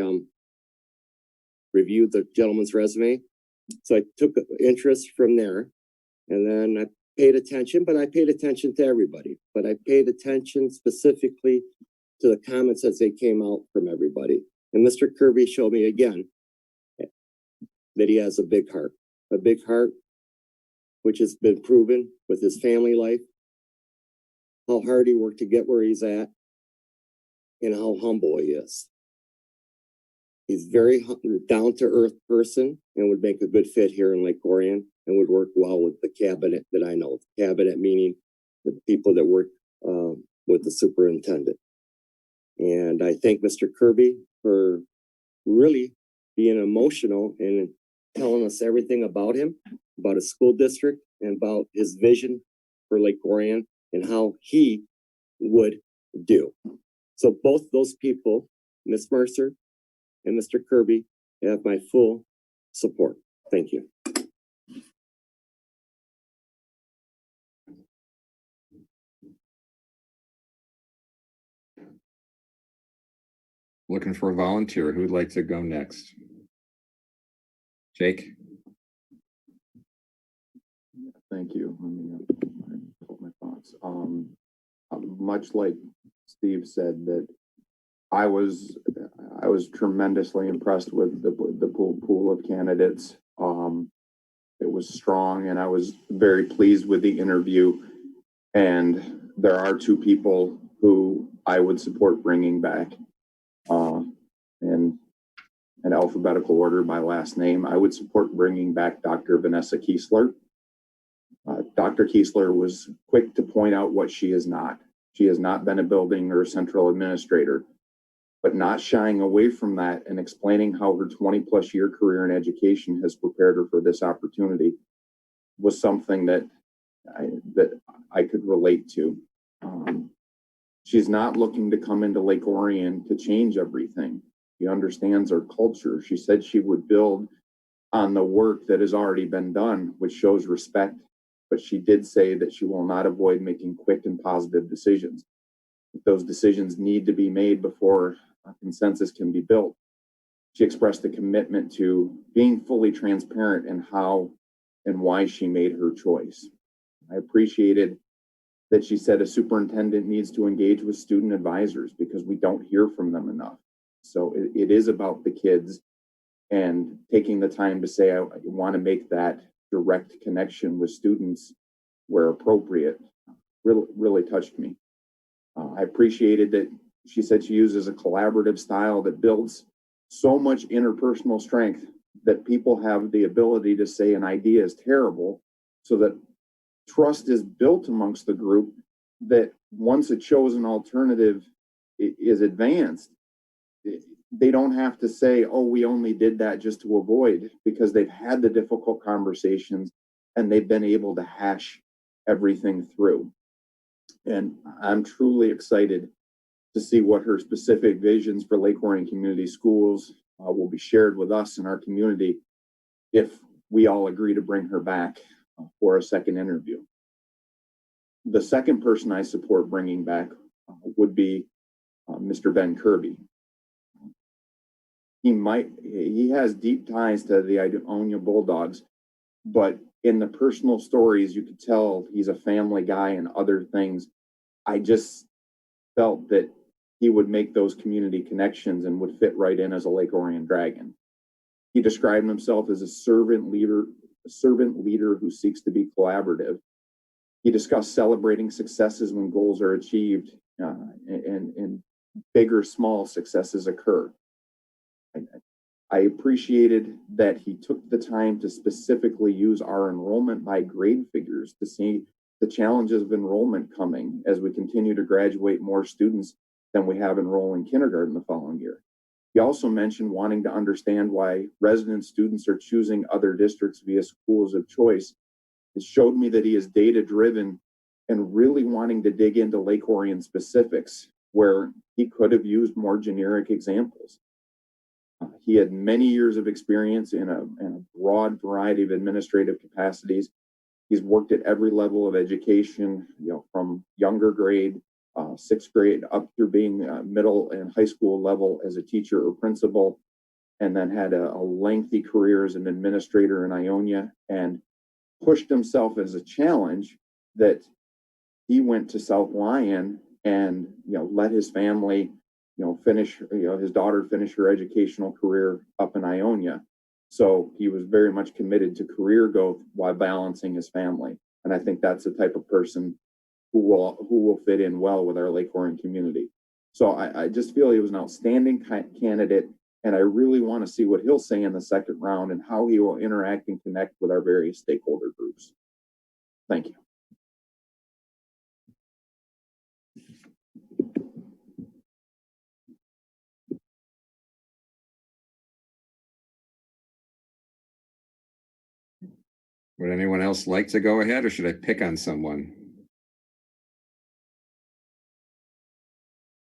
reviewed the gentleman's resume. So I took interest from there, and then I paid attention, but I paid attention to everybody. But I paid attention specifically to the comments as they came out from everybody. And Mr. Kirby showed me again that he has a big heart, which has been proven with his family life, how hard he worked to get where he's at, and how humble he is. He's very down-to-earth person and would make a good fit here in Lake Orion and would work well with the cabinet that I know. Cabinet meaning the people that work with the superintendent. And I thank Mr. Kirby for really being emotional and telling us everything about him, about his school district, and about his vision for Lake Orion and how he would do. So both those people, Ms. Mercer and Mr. Kirby, have my full support. Thank you. Looking for a volunteer. Who would like to go next? Jake? Thank you. Let me put my thoughts. Much like Steve said, that I was tremendously impressed with the pool of candidates. It was strong, and I was very pleased with the interview. And there are two people who I would support bringing back. In alphabetical order by last name, I would support bringing back Dr. Vanessa Keesler. Dr. Keesler was quick to point out what she is not. She has not been a building or a central administrator, but not shying away from that and explaining how her 20+ year career in education has prepared her for this opportunity was something that I could relate to. She's not looking to come into Lake Orion to change everything. She understands our culture. She said she would build on the work that has already been done, which shows respect. But she did say that she will not avoid making quick and positive decisions. Those decisions need to be made before a consensus can be built. She expressed a commitment to being fully transparent in how and why she made her choice. I appreciated that she said a superintendent needs to engage with student advisors because we don't hear from them enough. So it is about the kids and taking the time to say, I want to make that direct connection with students where appropriate really touched me. I appreciated that she said she uses a collaborative style that builds so much interpersonal strength that people have the ability to say an idea is terrible, so that trust is built amongst the group that once a chosen alternative is advanced, they don't have to say, oh, we only did that just to avoid, because they've had the difficult conversations and they've been able to hash everything through. And I'm truly excited to see what her specific visions for Lake Orion Community Schools will be shared with us in our community if we all agree to bring her back for a second interview. The second person I support bringing back would be Mr. Ben Kirby. He has deep ties to the Ionia Bulldogs, but in the personal stories, you could tell he's a family guy and other things. I just felt that he would make those community connections and would fit right in as a Lake Orion Dragon. He described himself as a servant leader who seeks to be collaborative. He discussed celebrating successes when goals are achieved and big or small successes occur. I appreciated that he took the time to specifically use our enrollment by grade figures to see the challenges of enrollment coming as we continue to graduate more students than we have enroll in kindergarten the following year. He also mentioned wanting to understand why resident students are choosing other districts via schools of choice. It showed me that he is data-driven and really wanting to dig into Lake Orion specifics where he could have used more generic examples. He had many years of experience in a broad variety of administrative capacities He's worked at every level of education, from younger grade, 6th grade, up through being middle and high school level as a teacher or principal, and then had a lengthy career as an administrator in Ionia, and pushed himself as a challenge that he went to South Lyon and, let his family, finish, his daughter finish her educational career up in Ionia. So he was very much committed to career growth while balancing his family. And I think that's the type of person who will fit in well with our Lake Orion community. So I just feel he was an outstanding candidate, and I really want to see what he'll say in the second round and how he will interact and connect with our various stakeholder groups. Thank you. Would anyone else like to go ahead, or should I pick on someone?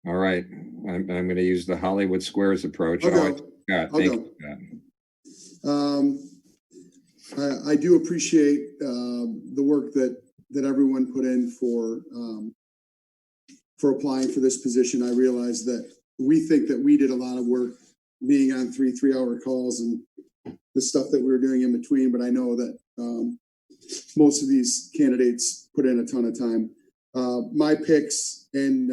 All right, I'm going to use the Hollywood Squares approach. I'll go. Thank you, Scott. I do appreciate the work that everyone put in for applying for this position. I realize that we think that we did a lot of work being on 3-hour calls and the stuff that we were doing in between, but I know that most of these candidates put in a ton of time. My picks, and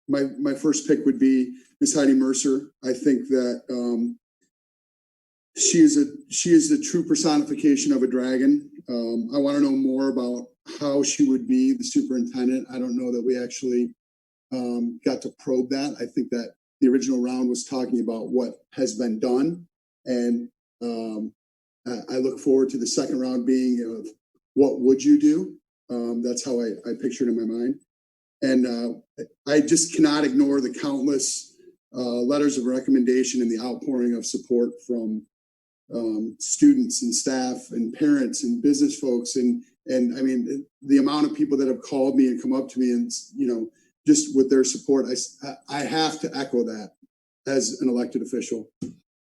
my first pick would be Miss Heidi Mercer. I think that she is the true personification of a dragon. I want to know more about how she would be the superintendent. I don't know that we actually got to probe that. I think that the original round was talking about what has been done, and I look forward to the second round being what would you do? That's how I pictured in my mind. And I just cannot ignore the countless letters of recommendation and the outpouring of support from students and staff and parents and business folks. And I mean, the amount of people that have called me and come up to me and, just with their support, I have to echo that as an elected official.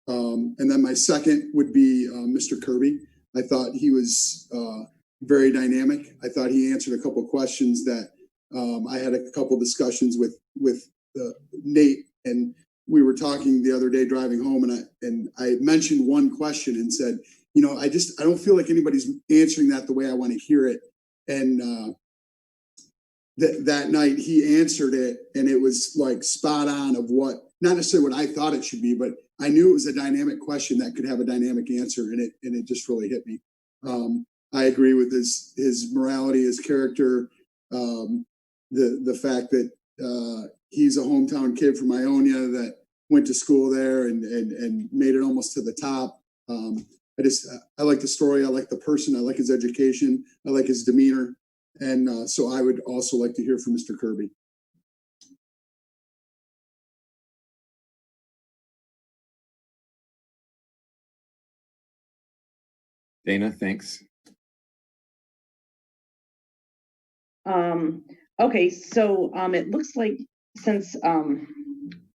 And then my second would be Mr. Kirby. I thought he was very dynamic. I thought he answered a couple of questions that I had a couple discussions with Nate, and we were talking the other day driving home, and I mentioned one question and said, I don't feel like anybody's answering that the way I want to hear it. And that night he answered it, and it was like spot on of what, not necessarily what I thought it should be, but I knew it was a dynamic question that could have a dynamic answer, and it just really hit me. I agree with his morality, his character, the fact that he's a hometown kid from Ionia that went to school there and made it almost to the top. I like the story. I like the person. I like his education. I like his demeanor. And so I would also like to hear from Mr. Kirby. Dana, thanks. Okay, so it looks like since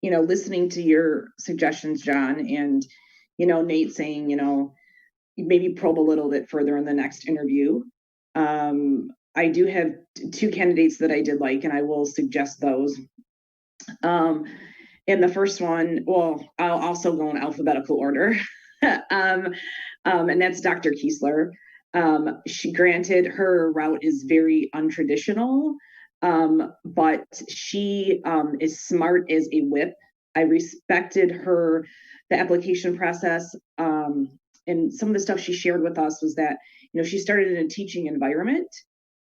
listening to your suggestions, John, and Nate saying maybe probe a little bit further in the next interview. I do have two candidates that I did like, and I will suggest those. And the first one, well, I'll also go in alphabetical order, and that's Dr. Keesler. She, granted, her route is very untraditional, but she is smart as a whip. I respected the application process, and some of the stuff she shared with us was that she started in a teaching environment,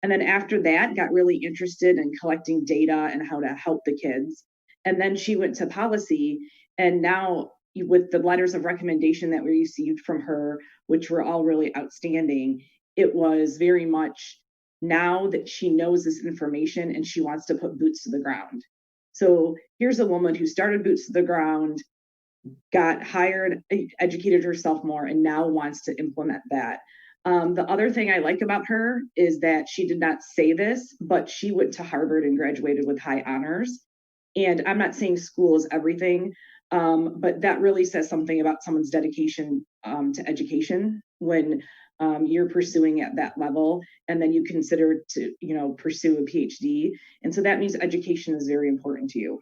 and then after that got really interested in collecting data and how to help the kids, and then she went to policy, and now with the letters of recommendation that we received from her, which were all really outstanding, it was very much now that she knows this information and she wants to put boots to the ground. So here's a woman who started boots to the ground, got hired, educated herself more, and now wants to implement that. The other thing I like about her is that she did not say this, but she went to Harvard and graduated with high honors. And I'm not saying school is everything, but that really says something about someone's dedication to education when you're pursuing at that level, and then you consider to, pursue a PhD. And so that means education is very important to you.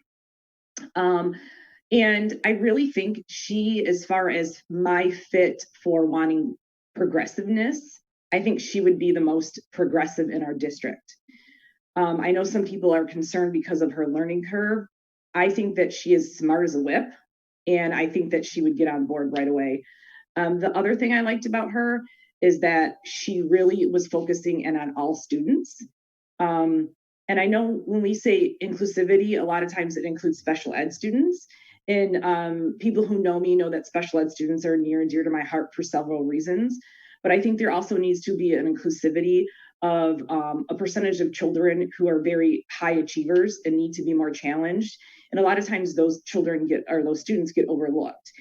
And I really think she, as far as my fit for wanting progressiveness, I think she would be the most progressive in our district. I know some people are concerned because of her learning curve. I think that she is smart as a whip, and I think that she would get on board right away. The other thing I liked about her is that she really was focusing in on all students. And I know when we say inclusivity, a lot of times it includes special ed students. And people who know me know that special ed students are near and dear to my heart for several reasons. But I think there also needs to be an inclusivity of a percentage of children who are very high achievers and need to be more challenged. And a lot of times those students get overlooked.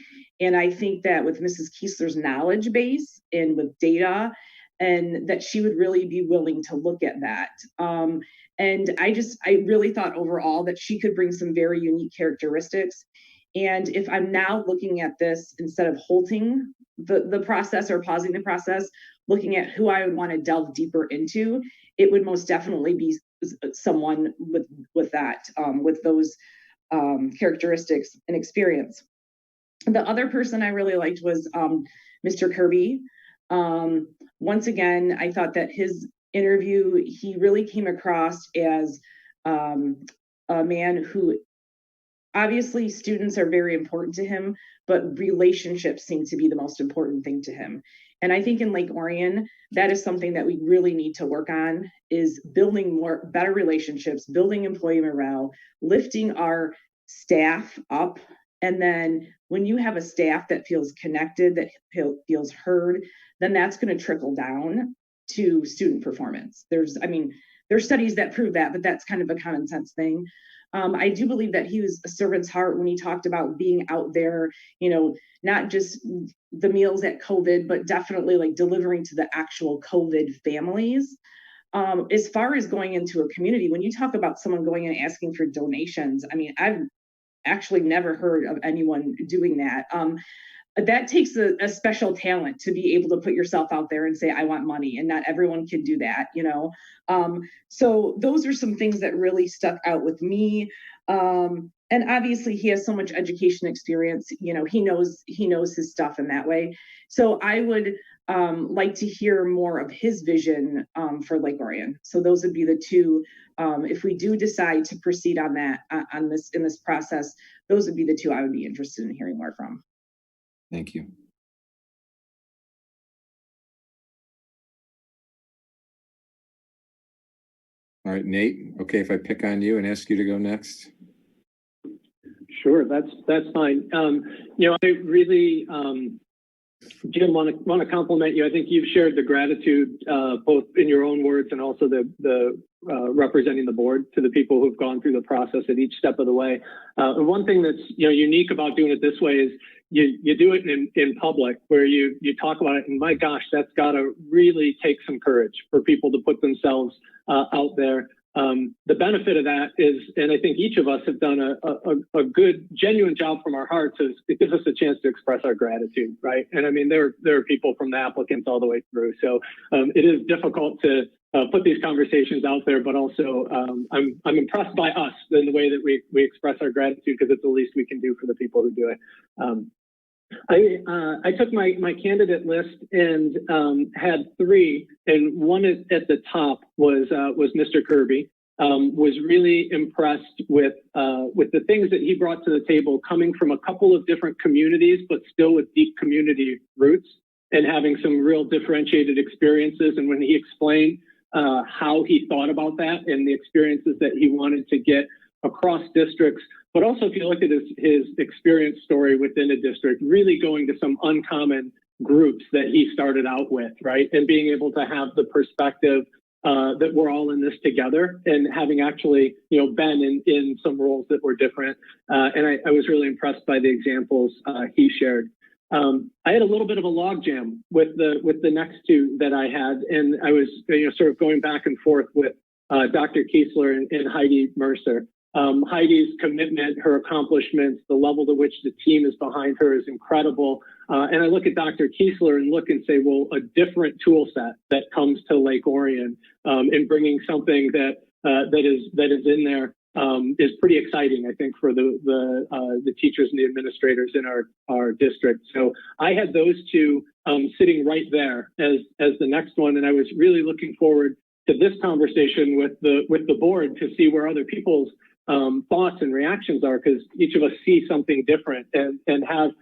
And I think that with Mrs. Keesler's knowledge base and with data, and that she would really be willing to look at that. And I really thought overall that she could bring some very unique characteristics. And if I'm now looking at this, instead of halting the process or pausing the process, looking at who I would want to delve deeper into, it would most definitely be someone with those characteristics and experience. The other person I really liked was Mr. Kirby. Once again, I thought that his interview, he really came across as a man who, obviously students are very important to him, but relationships seem to be the most important thing to him. And I think in Lake Orion, that is something that we really need to work on, is building better relationships, building employee morale, lifting our staff up. And then when you have a staff that feels connected, that feels heard, then that's going to trickle down to student performance. There's studies that prove that, but that's kind of a common sense thing. I do believe that he was a servant's heart when he talked about being out there, not just the meals at COVID, but definitely like delivering to the actual COVID families. As far as going into a community, when you talk about someone going and asking for donations, I've actually never heard of anyone doing that. That takes a special talent to be able to put yourself out there and say, I want money, and not everyone can do that, So those are some things that really stuck out with me. And obviously he has so much education experience, he knows his stuff in that way. So I would like to hear more of his vision for Lake Orion. So those would be the two. If we do decide to proceed on that, in this process, those would be the two I would be interested in hearing more from. Thank you. All right, Nate, okay, if I pick on you and ask you to go next? Sure, that's fine. I really, Jim, want to compliment you. I think you've shared the gratitude, both in your own words and also the representing the board to the people who've gone through the process at each step of the way. And one thing that's unique about doing it this way is you do it in public, where you talk about it, and my gosh, that's got to really take some courage for people to put themselves out there. The benefit of that is, and I think each of us have done a good, genuine job from our hearts, is it gives us a chance to express our gratitude, right? And there are people from the applicants all the way through. So it is difficult to put these conversations out there, but also I'm impressed by us in the way that we express our gratitude, because it's the least we can do for the people who do it. I took my candidate list and had three, and one at the top was Mr. Kirby. Was really impressed with the things that he brought to the table, coming from a couple of different communities, but still with deep community roots, and having some real differentiated experiences. And when he explained how he thought about that and the experiences that he wanted to get across districts, but also if you look at his experience story within a district, really going to some uncommon groups that he started out with, right? And being able to have the perspective that we're all in this together, and having actually, been in some roles that were different. And I was really impressed by the examples he shared. I had a little bit of a logjam with the next two that I had, and I was sort of going back and forth with Dr. Keesler and Heidi Mercer. Heidi's commitment, her accomplishments, the level to which the team is behind her is incredible. And I look at Dr. Keesler and look and say, well, a different tool set that comes to Lake Orion in bringing something that is in there is pretty exciting, I think, for the teachers and the administrators in our district. So I had those two sitting right there as the next one, and I was really looking forward to this conversation with the board to see where other people's thoughts and reactions are, because each of us see something different and have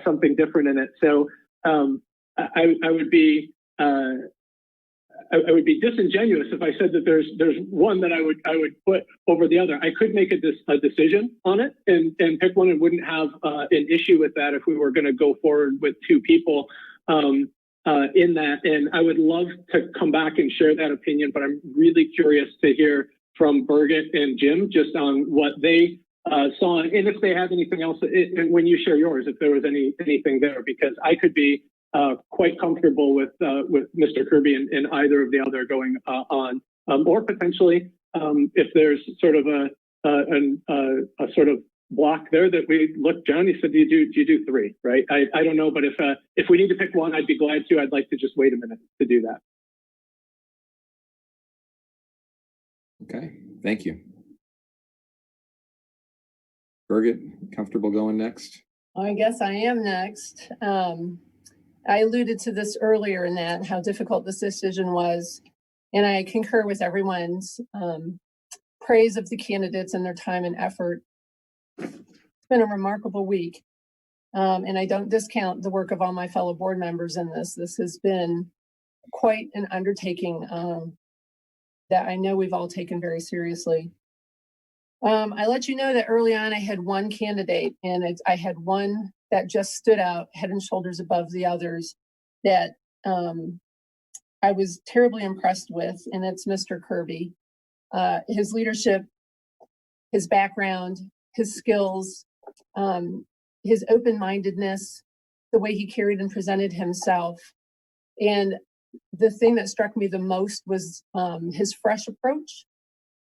something different in it. So I would be disingenuous if I said that there's one that I would put over the other. I could make a decision on it and pick one, and wouldn't have an issue with that if we were going to go forward with two people in that. And I would love to come back and share that opinion, but I'm really curious to hear from Birgit and Jim just on what they saw, and if they have anything else, and when you share yours, if there was anything there, because I could be quite comfortable with Mr. Kirby and either of the other going on, or potentially if there's sort of a sort of block there that we look. John, you said do you do three, right? I don't know, but if we need to pick one, I'd be glad to. I'd like to just wait a minute to do that. Okay, thank you. Birgit, comfortable going next? I guess I am next. I alluded to this earlier in that how difficult this decision was, and I concur with everyone's praise of the candidates and their time and effort. It's been a remarkable week, and I don't discount the work of all my fellow board members in this. This has been quite an undertaking that I know we've all taken very seriously. I let you know that early on I had one candidate, and I had one that just stood out head and shoulders above the others that I was terribly impressed with, and it's Mr. Kirby. His leadership, his background, his skills, his open-mindedness, the way he carried and presented himself. And the thing that struck me the most was his fresh approach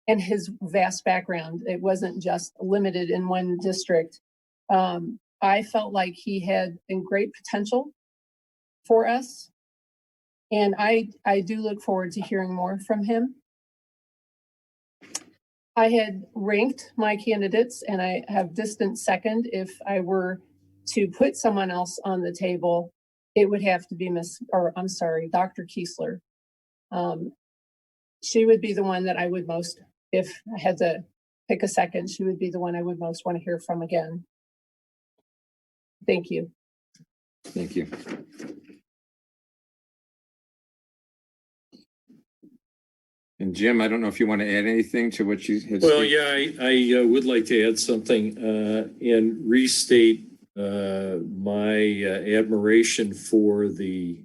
and his vast background. It wasn't just limited in one district. I felt like he had a great potential for us. And I do look forward to hearing more from him. I had ranked my candidates, and I have distant second. If I were to put someone else on the table, it would have to be Dr. Keesler. She would be the one that I would most, if I had to pick a second, she would be the one I would most want to hear from again. Thank you. Thank you. And Jim, I don't know if you want to add anything to what you had. Well, yeah, I would like to add something and restate my admiration for the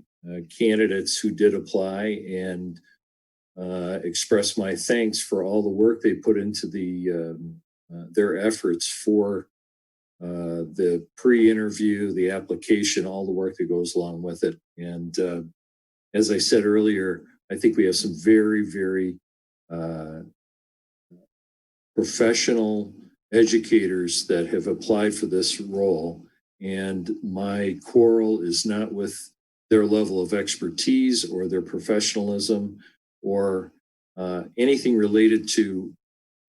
candidates who did apply, and express my thanks for all the work they put into their efforts for the pre-interview, the application, all the work that goes along with it. And as I said earlier, I think we have some very, very professional educators that have applied for this role. And my quarrel is not with their level of expertise or their professionalism or anything related to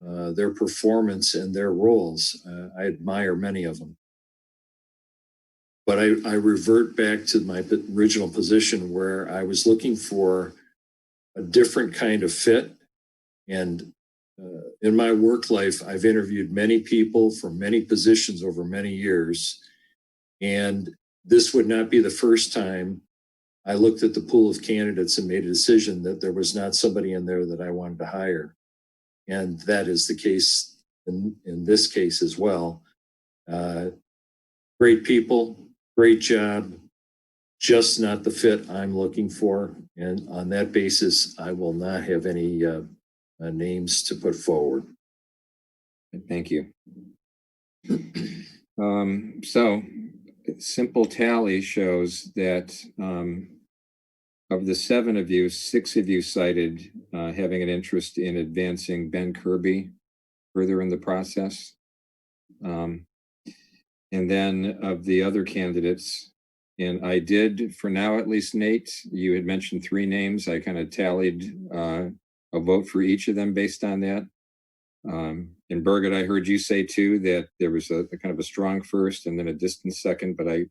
their performance and their roles. I admire many of them. But I revert back to my original position where I was looking for a different kind of fit. And in my work life, I've interviewed many people for many positions over many years. And this would not be the first time I looked at the pool of candidates and made a decision that there was not somebody in there that I wanted to hire. And that is the case in this case as well. Great people, great job, just not the fit I'm looking for. And on that basis, I will not have any names to put forward. Thank you. So simple tally shows that of the 7 of you, 6 of you cited having an interest in advancing Ben Kirby further in the process. And then of the other candidates, and I did, for now at least, Nate, you had mentioned 3 names. I kind of tallied a vote for each of them based on that. And Birgit, I heard you say too that there was a kind of a strong first and then a distant second, but I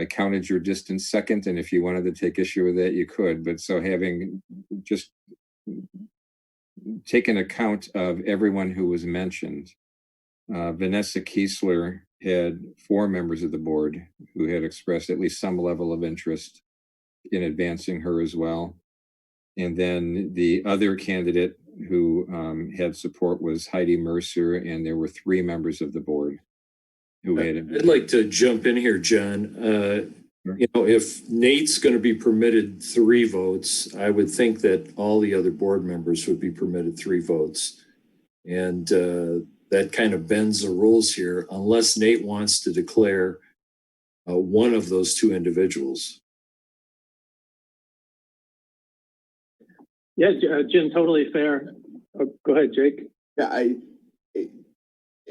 counted your distant second, and if you wanted to take issue with that, you could. But so having just taken account of everyone who was mentioned, Vanessa Keesler had 4 members of the board who had expressed at least some level of interest in advancing her as well. And then the other candidate who had support was Heidi Mercer, and there were 3 members of the board who had. I'd like to jump in here, John. If Nate's going to be permitted 3 votes, I would think that all the other board members would be permitted 3 votes. And that kind of bends the rules here, unless Nate wants to declare one of those 2 individuals. Yeah, Jim, totally fair. Go ahead, Jake. Yeah,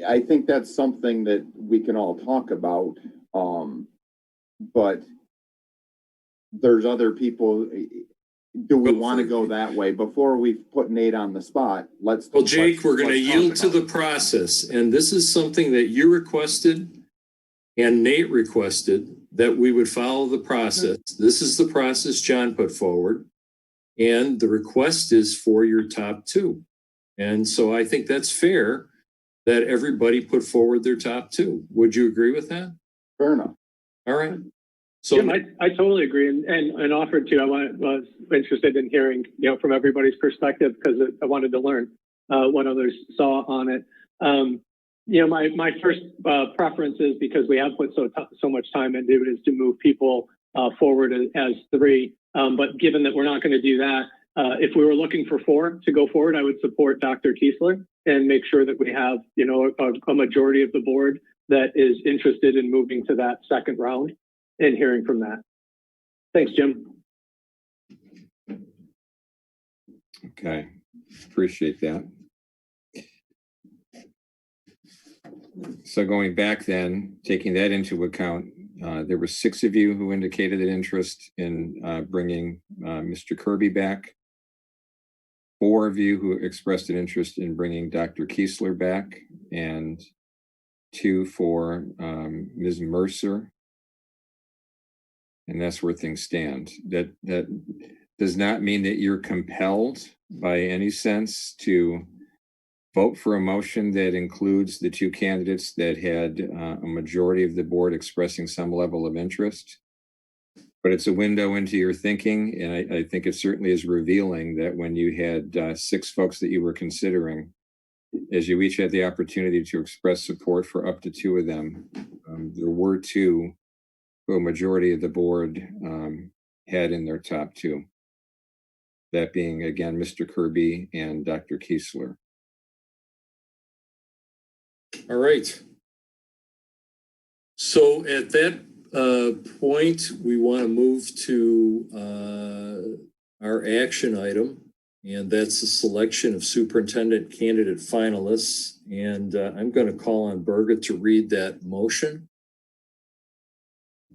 I think that's something that we can all talk about. But there's other people. Do we want to go that way before we put Nate on the spot? Well, Jake, we're going to yield to the process, and this is something that you requested and Nate requested, that we would follow the process. This is the process John put forward, and the request is for your top 2. And so I think that's fair that everybody put forward their top 2. Would you agree with that? Fair enough. All right. So Jim, I totally agree, and offered to. I was interested in hearing, from everybody's perspective, because I wanted to learn what others saw on it. My first preference is, because we have put so much time into it, is to move people forward as 3. But given that we're not going to do that, if we were looking for 4 to go forward, I would support Dr. Keesler and make sure that we have, a majority of the board that is interested in moving to that second round and hearing from that. Thanks, Jim. Okay, appreciate that. So going back then, taking that into account, there were 6 of you who indicated an interest in bringing Mr. Kirby back. 4 of you who expressed an interest in bringing Dr. Keesler back, and 2 for Ms. Mercer. And that's where things stand. That does not mean that you're compelled by any sense to vote for a motion that includes the 2 candidates that had a majority of the board expressing some level of interest. But it's a window into your thinking, and I think it certainly is revealing that when you had 6 folks that you were considering, as you each had the opportunity to express support for up to 2 of them, there were 2 who a majority of the board had in their top 2. That being, again, Mr. Kirby and Dr. Keesler. all right. So at that point, we want to move to our action item, and that's the selection of superintendent candidate finalists. And I'm going to call on Birgit to read that motion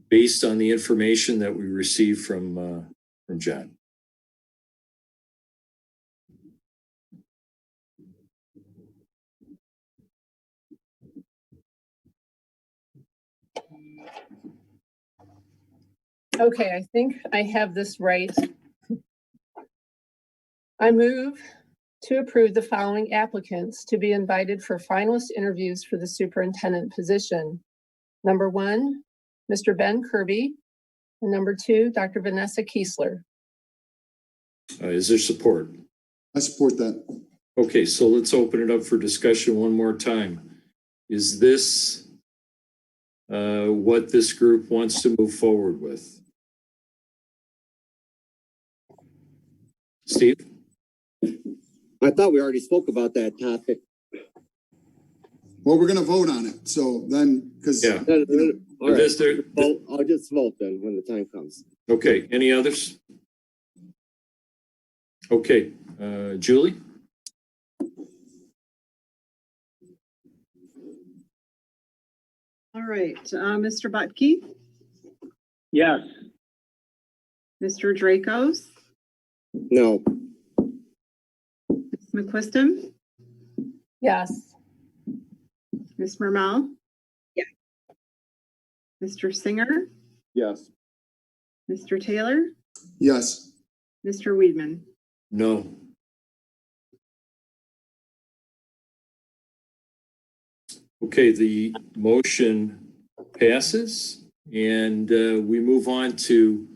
based on the information that we received from John. Okay, I think I have this right. I move to approve the following applicants to be invited for finalist interviews for the superintendent position. Number 1, Mr. Ben Kirby. And number 2, Dr. Vanessa Keesler. Is there support? I support that. Okay, so let's open it up for discussion one more time. Is this what this group wants to move forward with? Steve? I thought we already spoke about that topic. Well, we're going to vote on it. So then, because Yeah. All right. Well, I'll just vote then when the time comes. okay, any others? Okay, Julie? All right, Mr. Butke, Yes. Mr. Dracos, No. Ms. McQuiston, Yes. Ms. Marmel? Yeah. Mr. Singer, Yes. Mr. Taylor, Yes. Mr. Weedman? No. Okay, the motion passes and we move on to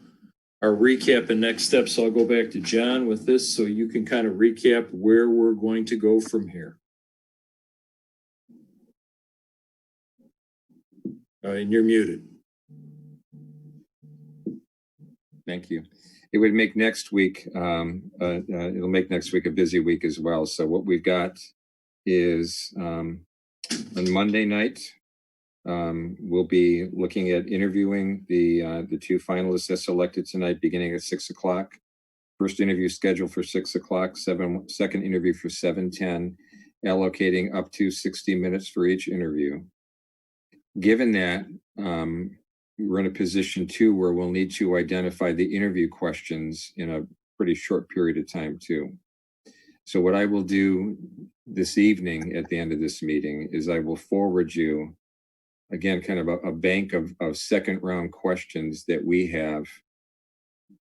our recap and next steps. I'll go back to John with this so you can kind of recap where we're going to go from here. And you're muted. Thank you. It would make next week, it'll make next week a busy week as well. So what we've got is on Monday night, we'll be looking at interviewing the two finalists as selected tonight, beginning at 6 o'clock. First interview scheduled for 6 o'clock, second interview for 7:10, allocating up to 60 minutes for each interview. Given that, we're in a position too where we'll need to identify the interview questions in a pretty short period of time too. So what I will do this evening at the end of this meeting is I will forward you, again, kind of a bank of second round questions that we have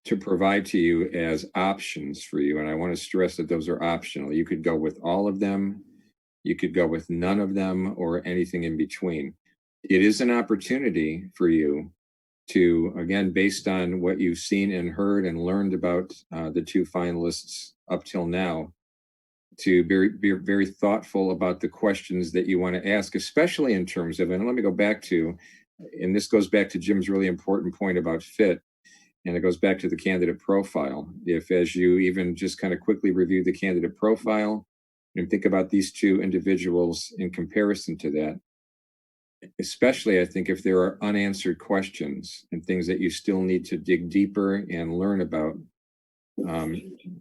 to provide to you as options for you. And I want to stress that those are optional. You could go with all of them, you could go with none of them, or anything in between. It is an opportunity for you to, again, based on what you've seen and heard and learned about the two finalists up till now, to be very thoughtful about the questions that you want to ask, especially in terms of, and let me go back to, and this goes back to Jim's really important point about fit, and it goes back to the candidate profile. If, as you even just kind of quickly review the candidate profile and think about these two individuals in comparison to that, especially I think if there are unanswered questions and things that you still need to dig deeper and learn about,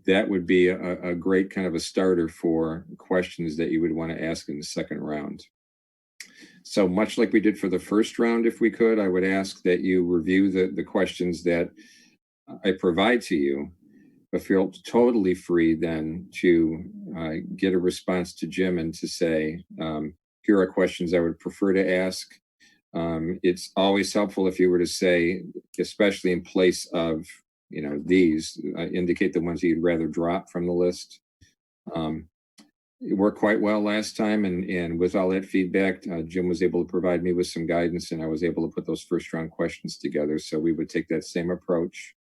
that would be a great kind of a starter for questions that you would want to ask in the second round. So much like we did for the first round, if we could, I would ask that you review the questions that I provide to you, but feel totally free then to get a response to Jim and to say, here are questions I would prefer to ask. It's always helpful if you were to say, especially in place of, these, indicate the ones that you'd rather drop from the list. It worked quite well last time, and with all that feedback, Jim was able to provide me with some guidance, and I was able to put those first round questions together. So we would take that same approach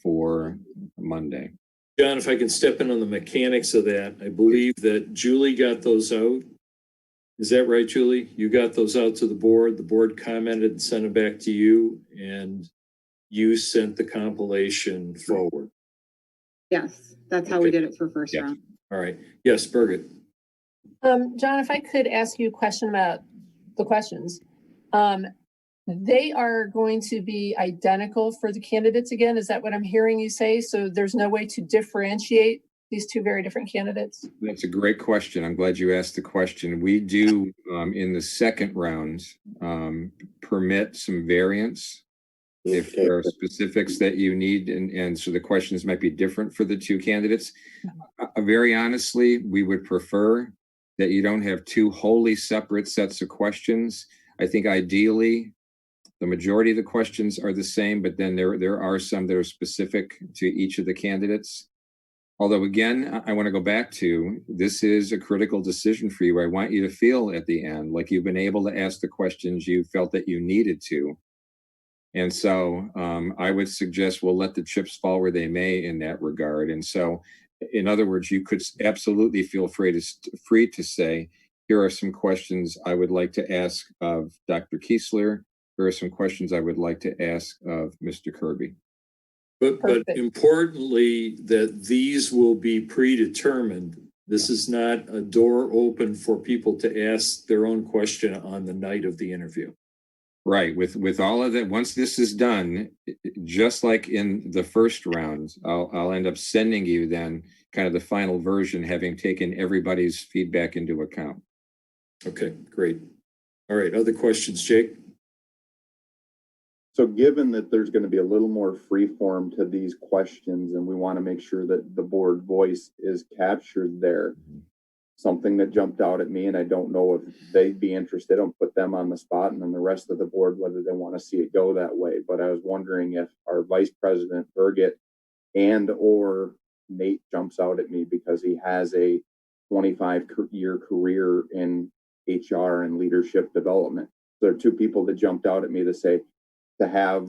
for Monday. John, if I can step in on the mechanics of that, I believe that Julie got those out. Is that right, Julie? You got those out to the board commented and sent them back to you, and you sent the compilation forward. Yes, that's how we did it for first Yeah. round. All right. Yes, Birgit. John, if I could ask you a question about the questions. They are going to be identical for the candidates again. Is that what I'm hearing you say? So there's no way to differentiate these two very different candidates? That's a great question. I'm glad you asked the question. We do, in the second round, permit some variance if there are specifics that you need, and so the questions might be different for the two candidates. Very honestly, we would prefer that you don't have two wholly separate sets of questions. I think ideally, the majority of the questions are the same, but then there are some that are specific to each of the candidates. Although, again, I want to go back to, this is a critical decision for you. I want you to feel at the end like you've been able to ask the questions you felt that you needed to. And so I would suggest we'll let the chips fall where they may in that regard. And so, in other words, you could absolutely feel free to say, here are some questions I would like to ask of Dr. Keesler. Here are some questions I would like to ask of Mr. Kirby. But importantly, that these will be predetermined. This is not a door open for people to ask their own question on the night of the interview. Right. With all of that, once this is done, just like in the first round, I'll end up sending you then kind of the final version, having taken everybody's feedback into account. Okay, great. All right, other questions, Jake? So given that there's going to be a little more free form to these questions and we want to make sure that the board voice is captured there, something that jumped out at me, and I don't know if they'd be interested, I'll put them on the spot and then the rest of the board, whether they want to see it go that way. But I was wondering if our Vice President Burgett and or Nate jumps out at me because he has a 25-year career in HR and leadership development. There are two people that jumped out at me to say, to have,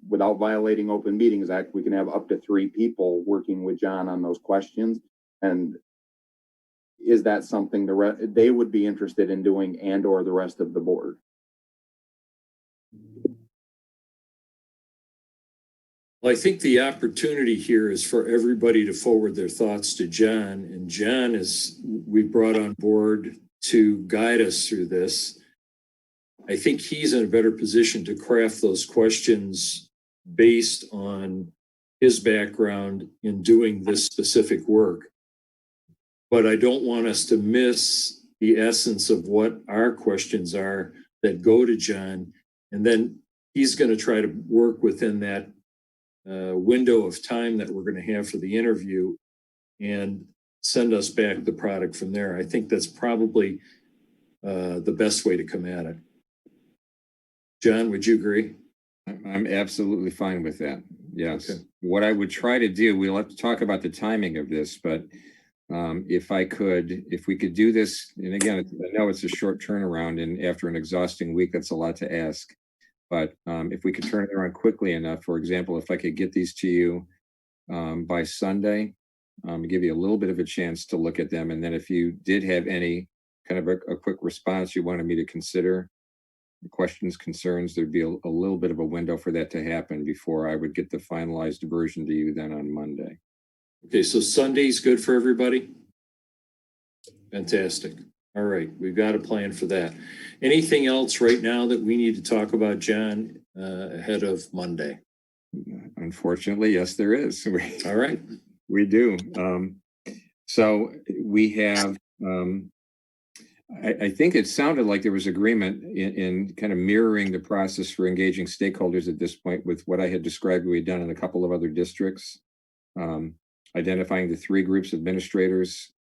without violating Open Meetings Act, we can have up to 3 people working with John on those questions. And is that something they would be interested in doing, and or the rest of the board? Well, I think the opportunity here is for everybody to forward their thoughts to John, and John we brought on board to guide us through this. I think he's in a better position to craft those questions based on his background in doing this specific work. But I don't want us to miss the essence of what our questions are that go to John. And then he's going to try to work within that window of time that we're going to have for the interview and send us back the product from there. I think that's probably the best way to come at it. John, would you agree? I'm absolutely fine with that. Yes. Okay. What I would try to do, we'll have to talk about the timing of this, but if we could do this, and again, I know it's a short turnaround, and after an exhausting week, that's a lot to ask. But if we could turn it around quickly enough, for example, if I could get these to you by Sunday, give you a little bit of a chance to look at them. And then if you did have any kind of a quick response you wanted me to consider, questions, concerns, there'd be a little bit of a window for that to happen before I would get the finalized version to you then on Monday. Okay, so Sunday's good for everybody? Fantastic. All right, we've got a plan for that. Anything else right now that we need to talk about, John, ahead of Monday? Unfortunately, yes, there is. All right. We do. So we have, I think it sounded like there was agreement in kind of mirroring the process for engaging stakeholders at this point with what I had described we had done in a couple of other districts. Identifying the 3 groups: administrators,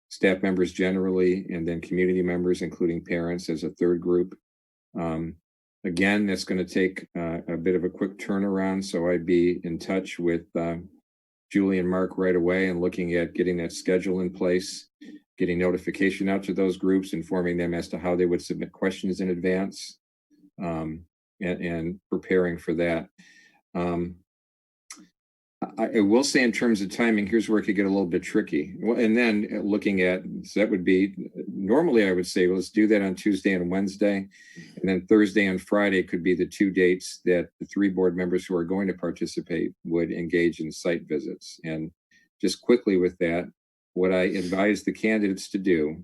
staff members generally, and then community members, including parents, as a 3rd group. Again, that's going to take a bit of a quick turnaround, so I'd be in touch with Julie and Mark right away and looking at getting that schedule in place, getting notification out to those groups, informing them as to how they would submit questions in advance, and preparing for that. I will say in terms of timing, here's where it could get a little bit tricky. Well, and then looking at, so that would be, normally I would say, well, let's do that on Tuesday and Wednesday. And then Thursday and Friday could be the 2 dates that the 3 board members who are going to participate would engage in site visits. And just quickly with that, what I advise the candidates to do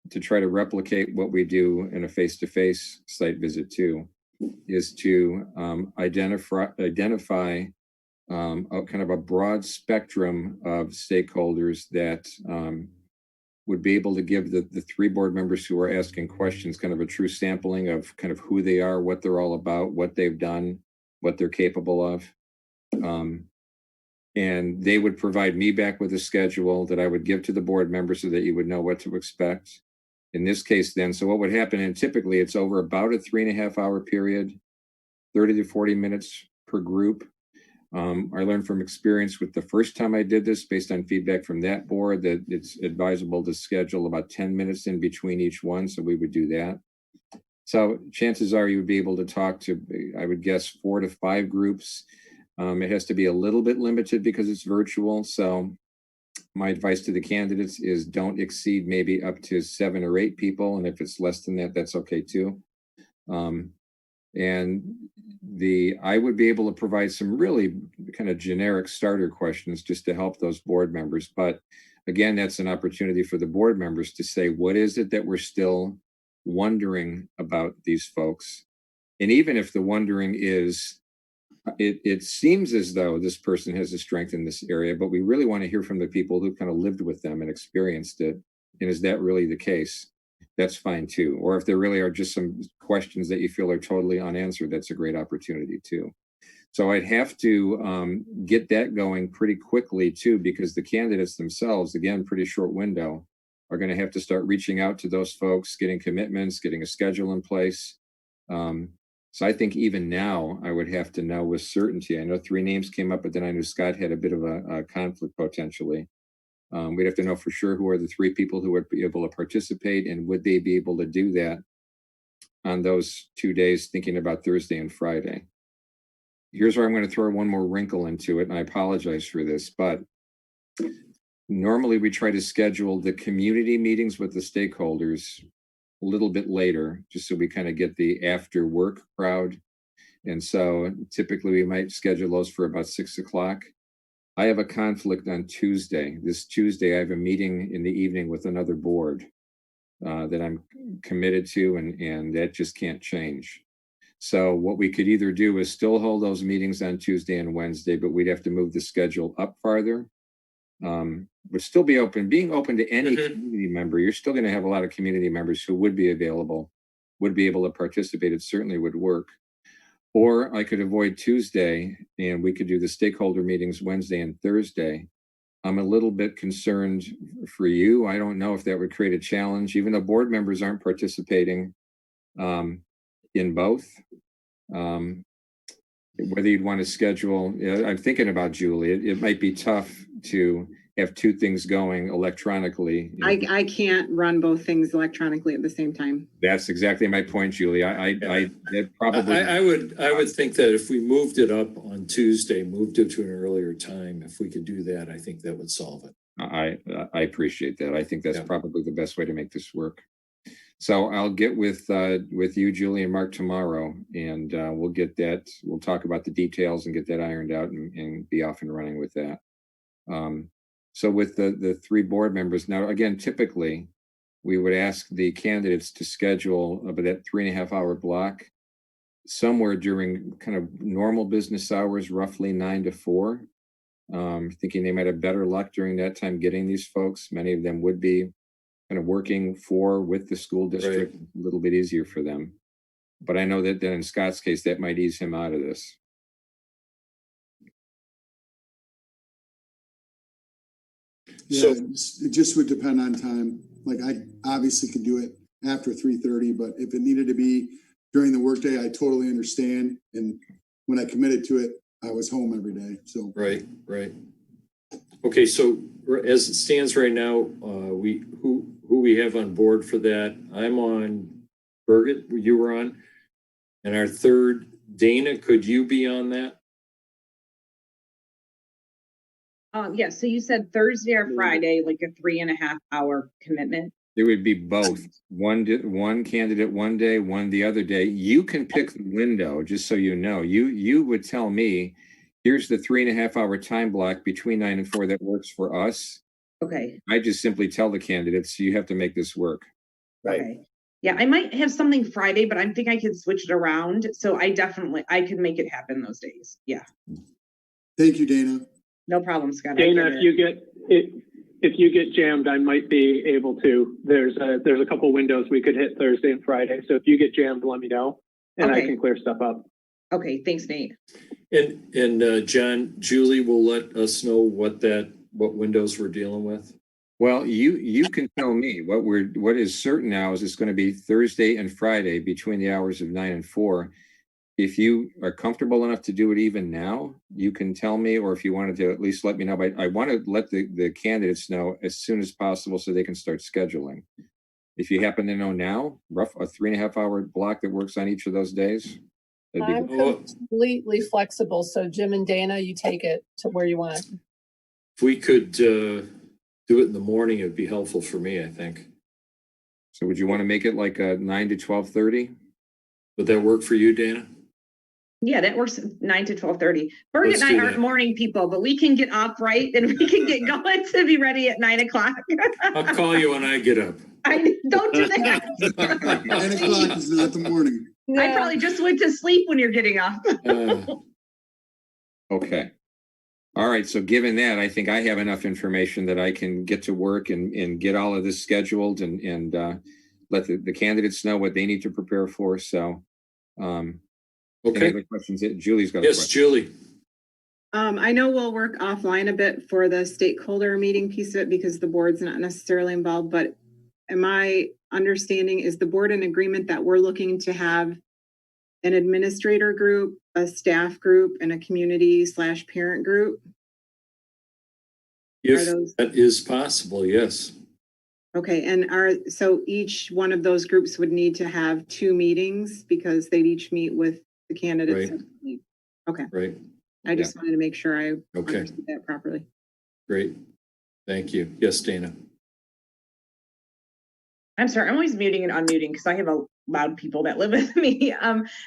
to try to replicate what we do in a face-to-face site visit too, is to identify a kind of a broad spectrum of stakeholders that would be able to give the 3 board members who are asking questions kind of a true sampling of kind of who they are, what they're all about, what they've done, what they're capable of. And they would provide me back with a schedule that I would give to the board members so that you would know what to expect. In this case then, so what would happen, and typically it's over about a 3.5 hour period, 30 to 40 minutes per group. I learned from experience with the first time I did this, based on feedback from that board, that it's advisable to schedule about 10 minutes in between each one. So we would do that. So chances are you would be able to talk to, I would guess, 4 to 5 groups. It has to be a little bit limited because it's virtual. So my advice to the candidates is don't exceed maybe up to 7 or 8 people. And if it's less than that, that's okay too. And I would be able to provide some really kind of generic starter questions just to help those board members. But again, that's an opportunity for the board members to say, what is it that we're still wondering about these folks? And even if the wondering is, it seems as though this person has a strength in this area, but we really want to hear from the people who kind of lived with them and experienced it. And is that really the case? that's fine too. Or if there really are just some questions that you feel are totally unanswered, that's a great opportunity too. So I'd have to get that going pretty quickly too, because the candidates themselves, again, pretty short window, are going to have to start reaching out to those folks, getting commitments, getting a schedule in place. So I think even now I would have to know with certainty. I know 3 names came up, but then I knew Scott had a bit of a conflict potentially. We'd have to know for sure who are the 3 people who would be able to participate, and would they be able to do that on those 2 days, thinking about Thursday and Friday. Here's where I'm going to throw one more wrinkle into it, and I apologize for this, but normally we try to schedule the community meetings with the stakeholders a little bit later, just so we kind of get the after work crowd. And so typically we might schedule those for about 6 o'clock. I have a conflict on Tuesday. This Tuesday, I have a meeting in the evening with another board that I'm committed to, and that just can't change. So what we could either do is still hold those meetings on Tuesday and Wednesday, but we'd have to move the schedule up farther. Would still be open, being open to any community member. You're still going to have a lot of community members who would be available, would be able to participate. It certainly would work. Or I could avoid Tuesday and we could do the stakeholder meetings Wednesday and Thursday. I'm a little bit concerned for you. I don't know if that would create a challenge, even though board members aren't participating in both. Whether you'd want to schedule, I'm thinking about Julie. It might be tough to have 2 things going electronically. I can't run both things electronically at the same time. That's exactly my point, Julie. I would think that if we moved it up on Tuesday, moved it to an earlier time, if we could do that, I think that would solve it. I appreciate that. I think that's probably the best way to make this work. So I'll get with you, Julie, and Mark tomorrow, and we'll get that. We'll talk about the details and get that ironed out and be off and running with that. So with the 3 board members, now again, typically we would ask the candidates to schedule about that 3.5 hour block somewhere during kind of normal business hours, roughly 9 to 4. Thinking they might have better luck during that time getting these folks. Many of them would be kind of working with the school district, a little bit easier for them. But I know that in Scott's case, that might ease him out of this. Yeah, it just would depend on time. Like I obviously could do it after 3:30, but if it needed to be during the workday, I totally understand. And when I committed to it, I was home every day. So right. Okay, so as it stands right now, who we have on board for that? I'm on. Birgit, you were on, and our third, Dana. Could you be on that? Yeah, so you said Thursday or Friday, like a 3.5 hour commitment. It would be both. One candidate one day, one the other day. You can pick the window, just so you know. You would tell me, here's the 3.5 hour time block between 9 and 4 that works for us. Okay. I just simply tell the candidates, you have to make this work. Right. Okay. Yeah, I might have something Friday, but I think I could switch it around. So I could make it happen those days. Yeah. thank you, Dana. No problem, Scott. Dana, if you get jammed, I might be able to. There's a couple windows we could hit Thursday and Friday. So if you get jammed, let me know, and I can clear stuff up. Okay, thanks, Nate. And John, Julie will let us know what windows we're dealing with. Well, you can tell me what is certain now is it's going to be Thursday and Friday between the hours of 9 and 4. If you are comfortable enough to do it even now, you can tell me, or if you wanted to at least let me know. But I want to let the candidates know as soon as possible so they can start scheduling. If you happen to know now, a 3.5 hour block that works on each of those days. I'm completely flexible. So Jim and Dana, you take it to where you want. If we could do it in the morning, it'd be helpful for me, I think. So would you want to make it like a 9 to 12:30? Would that work for you, Dana? Yeah, that works 9 to 12:30. Birgit and I aren't morning people, but we can get up, right? And we can get going to be ready at 9 o'clock. I'll call you when I get up. Don't do that. 9 o'clock is not the morning. No. I probably just went to sleep when you're getting up. Okay. All right. So given that, I think I have enough information that I can get to work and get all of this scheduled and let the candidates know what they need to prepare for. So, any Okay. other questions? Julie's got a Yes, question. Julie. I know we'll work offline a bit for the stakeholder meeting piece of it because the board's not necessarily involved, but my understanding is the board in agreement that we're looking to have an administrator group, a staff group, and a community/parent group. If those- that is possible, yes. Okay, and so each one of those groups would need to have 2 meetings because they'd each meet with the candidates. Right. Okay, Right. I just wanted to make sure I Okay. understood that properly. Great. Thank you. Yes, Dana. I'm sorry, I'm always muting and unmuting because I have a loud people that live with me.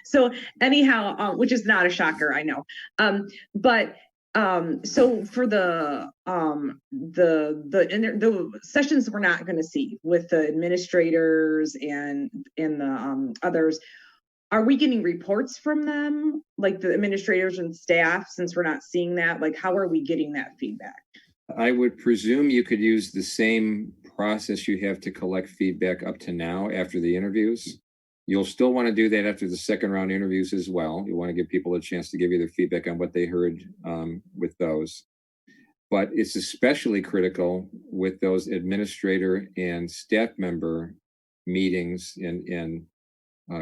So anyhow, which is not a shocker, I know. So for the sessions we're not going to see with the administrators and the others, are we getting reports from them, like the administrators and staff, since we're not seeing that? Like, how are we getting that feedback? I would presume you could use the same process you have to collect feedback up to now after the interviews. You'll still want to do that after the second round interviews as well. You want to give people a chance to give you their feedback on what they heard with those. But it's especially critical with those administrator and staff member meetings and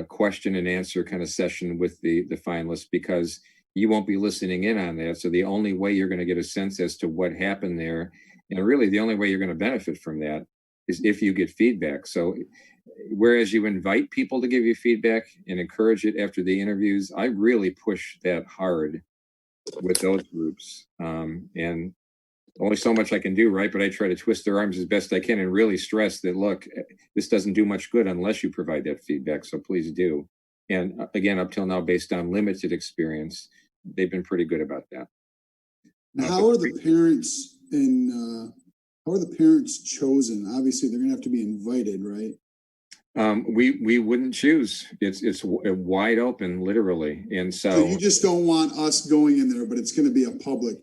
question and answer kind of session with the finalists, because you won't be listening in on that. So the only way you're going to get a sense as to what happened there, and really the only way you're going to benefit from that, is if you get feedback. So whereas you invite people to give you feedback and encourage it after the interviews, I really push that hard with those groups. And only so much I can do, right? But I try to twist their arms as best I can and really stress that, look, this doesn't do much good unless you provide that feedback. So please do. And again, up till now, based on limited experience, they've been pretty good about that. How are the parents how are the parents chosen? Obviously, they're gonna have to be invited, right? We wouldn't choose. It's wide open, literally. And So you just don't want us going in there, but it's gonna be a public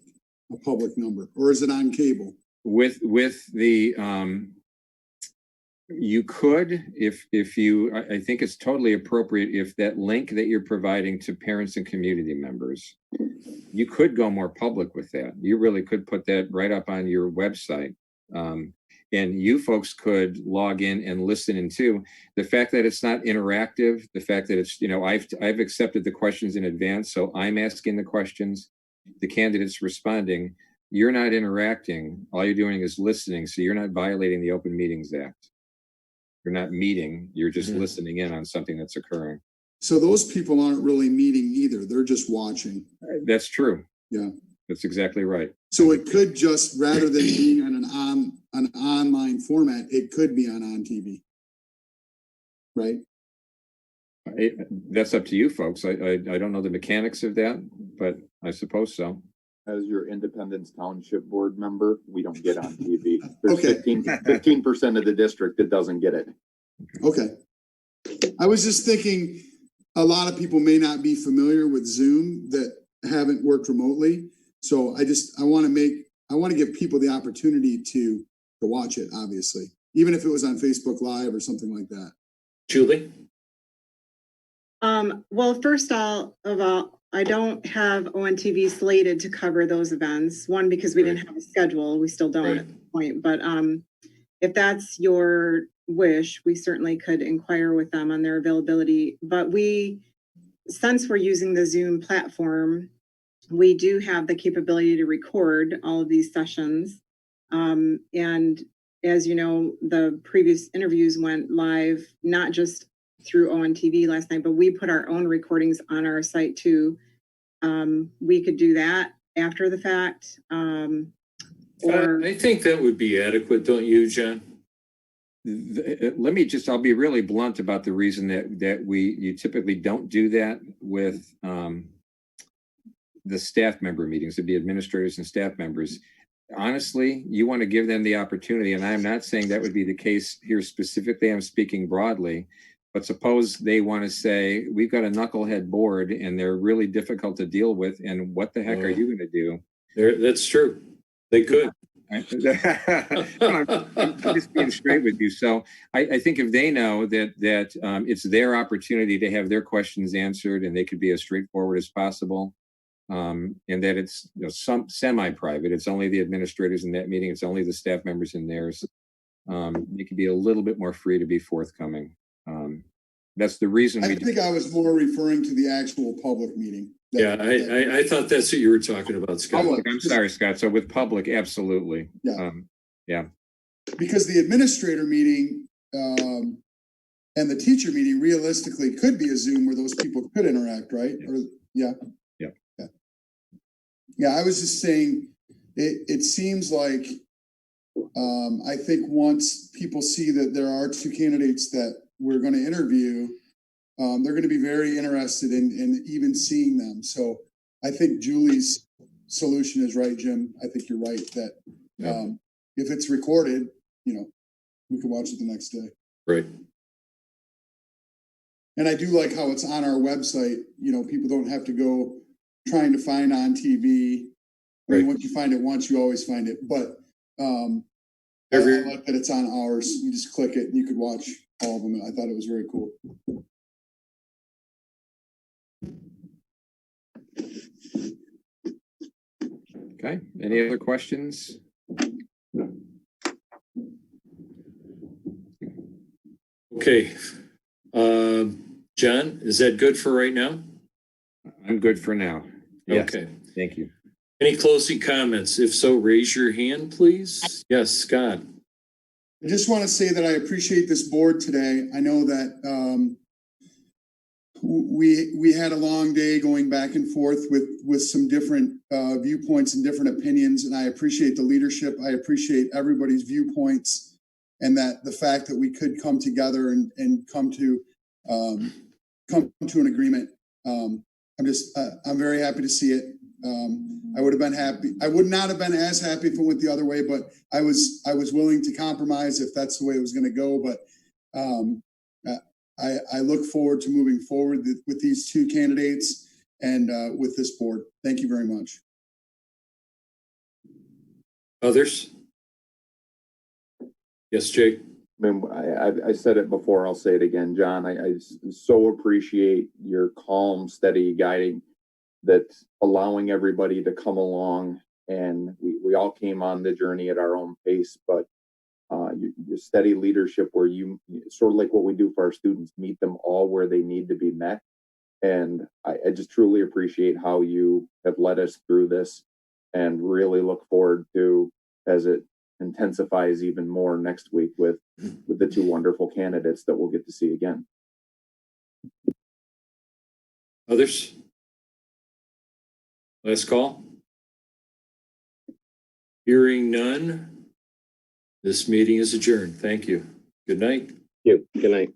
number, or is it on cable? with the you could, if you, I think it's totally appropriate if that link that you're providing to parents and community members, you could go more public with that. You really could put that right up on your website. And you folks could log in and listen in too. The fact that it's not interactive, the fact that it's, I've accepted the questions in advance, so I'm asking the questions, the candidates responding. You're not interacting. All you're doing is listening. So you're not violating the Open Meetings Act. You're not meeting, you're just listening in on something that's occurring. So those people aren't really meeting either. They're just watching. That's true. Yeah. That's exactly right. So it could just, rather than being on an online format, it could be on TV. Right? That's up to you folks. I don't know the mechanics of that, but I suppose so. As your Independence Township Board member, we don't get on TV. There's Okay. 15% of the district that doesn't get it. Okay. I was just thinking a lot of people may not be familiar with Zoom that haven't worked remotely. So I want to give people the opportunity to watch it, obviously, even if it was on Facebook Live or something like that. Julie? Well, first of all, I don't have ONTV slated to cover those events. One, because we didn't have a schedule. We still don't at this point. But if that's your wish, we certainly could inquire with them on their availability. But since we're using the Zoom platform, we do have the capability to record all of these sessions. And as you know, the previous interviews went live, not just through ONTV last night, but we put our own recordings on our site too. We could do that after the fact. I think that would be adequate, don't you, John? I'll be really blunt about the reason that you typically don't do that with the staff member meetings, it'd be administrators and staff members. Honestly, you want to give them the opportunity, and I'm not saying that would be the case here specifically, I'm speaking broadly, but suppose they want to say, we've got a knucklehead board and they're really difficult to deal with, and what the heck are you going to do? That's true. They could. I'm just being straight with you. So I think if they know that it's their opportunity to have their questions answered and they could be as straightforward as possible, and that it's some semi-private, it's only the administrators in that meeting, it's only the staff members in theirs. They could be a little bit more free to be forthcoming. That's the reason I think I was more referring to the actual public meeting. Yeah, I thought that's what you were talking about, Scott. I'm sorry, Scott. So with public, absolutely. Yeah. Because the administrator meeting and the teacher meeting realistically could be a Zoom where those people could interact, right? Yeah. Yeah, I was just saying, it seems like, I think once people see that there are two candidates that we're going to interview, they're going to be very interested in even seeing them. So I think Julie's solution is right, Jim. I think you're right that if it's recorded, we can watch it the next day. Right. And I do like how it's on our website. People don't have to go trying to find on TV. I mean, once you find it once, you always find it. But I like that it's on ours. You just click it and you could watch all of them. I thought it was very cool. Okay. Any other questions? Okay. John, is that good for right now? I'm good for now. Yes. Okay. Thank you. Any closing comments? If so, raise your hand, please. Yes, Scott. I just want to say that I appreciate this board today. I know that we had a long day going back and forth with some different viewpoints and different opinions, and I appreciate the leadership. I appreciate everybody's viewpoints, and that the fact that we could come together and come to an agreement. I'm very happy to see it. I would have been happy. I would not have been as happy if it went the other way, but I was willing to compromise if that's the way it was going to go. But I look forward to moving forward with these two candidates and with this board. Thank you very much. Others? Yes, Jake. I said it before, I'll say it again, John. I so appreciate your calm, steady guiding, that's allowing everybody to come along, and we all came on the journey at our own pace, but your steady leadership where you sort of like what we do for our students, meet them all where they need to be met. And I just truly appreciate how you have led us through this, and really look forward to as it intensifies even more next week with the two wonderful candidates that we'll get to see again. Others? Last call? Hearing none, this meeting is adjourned. Thank you. Good night. Good night.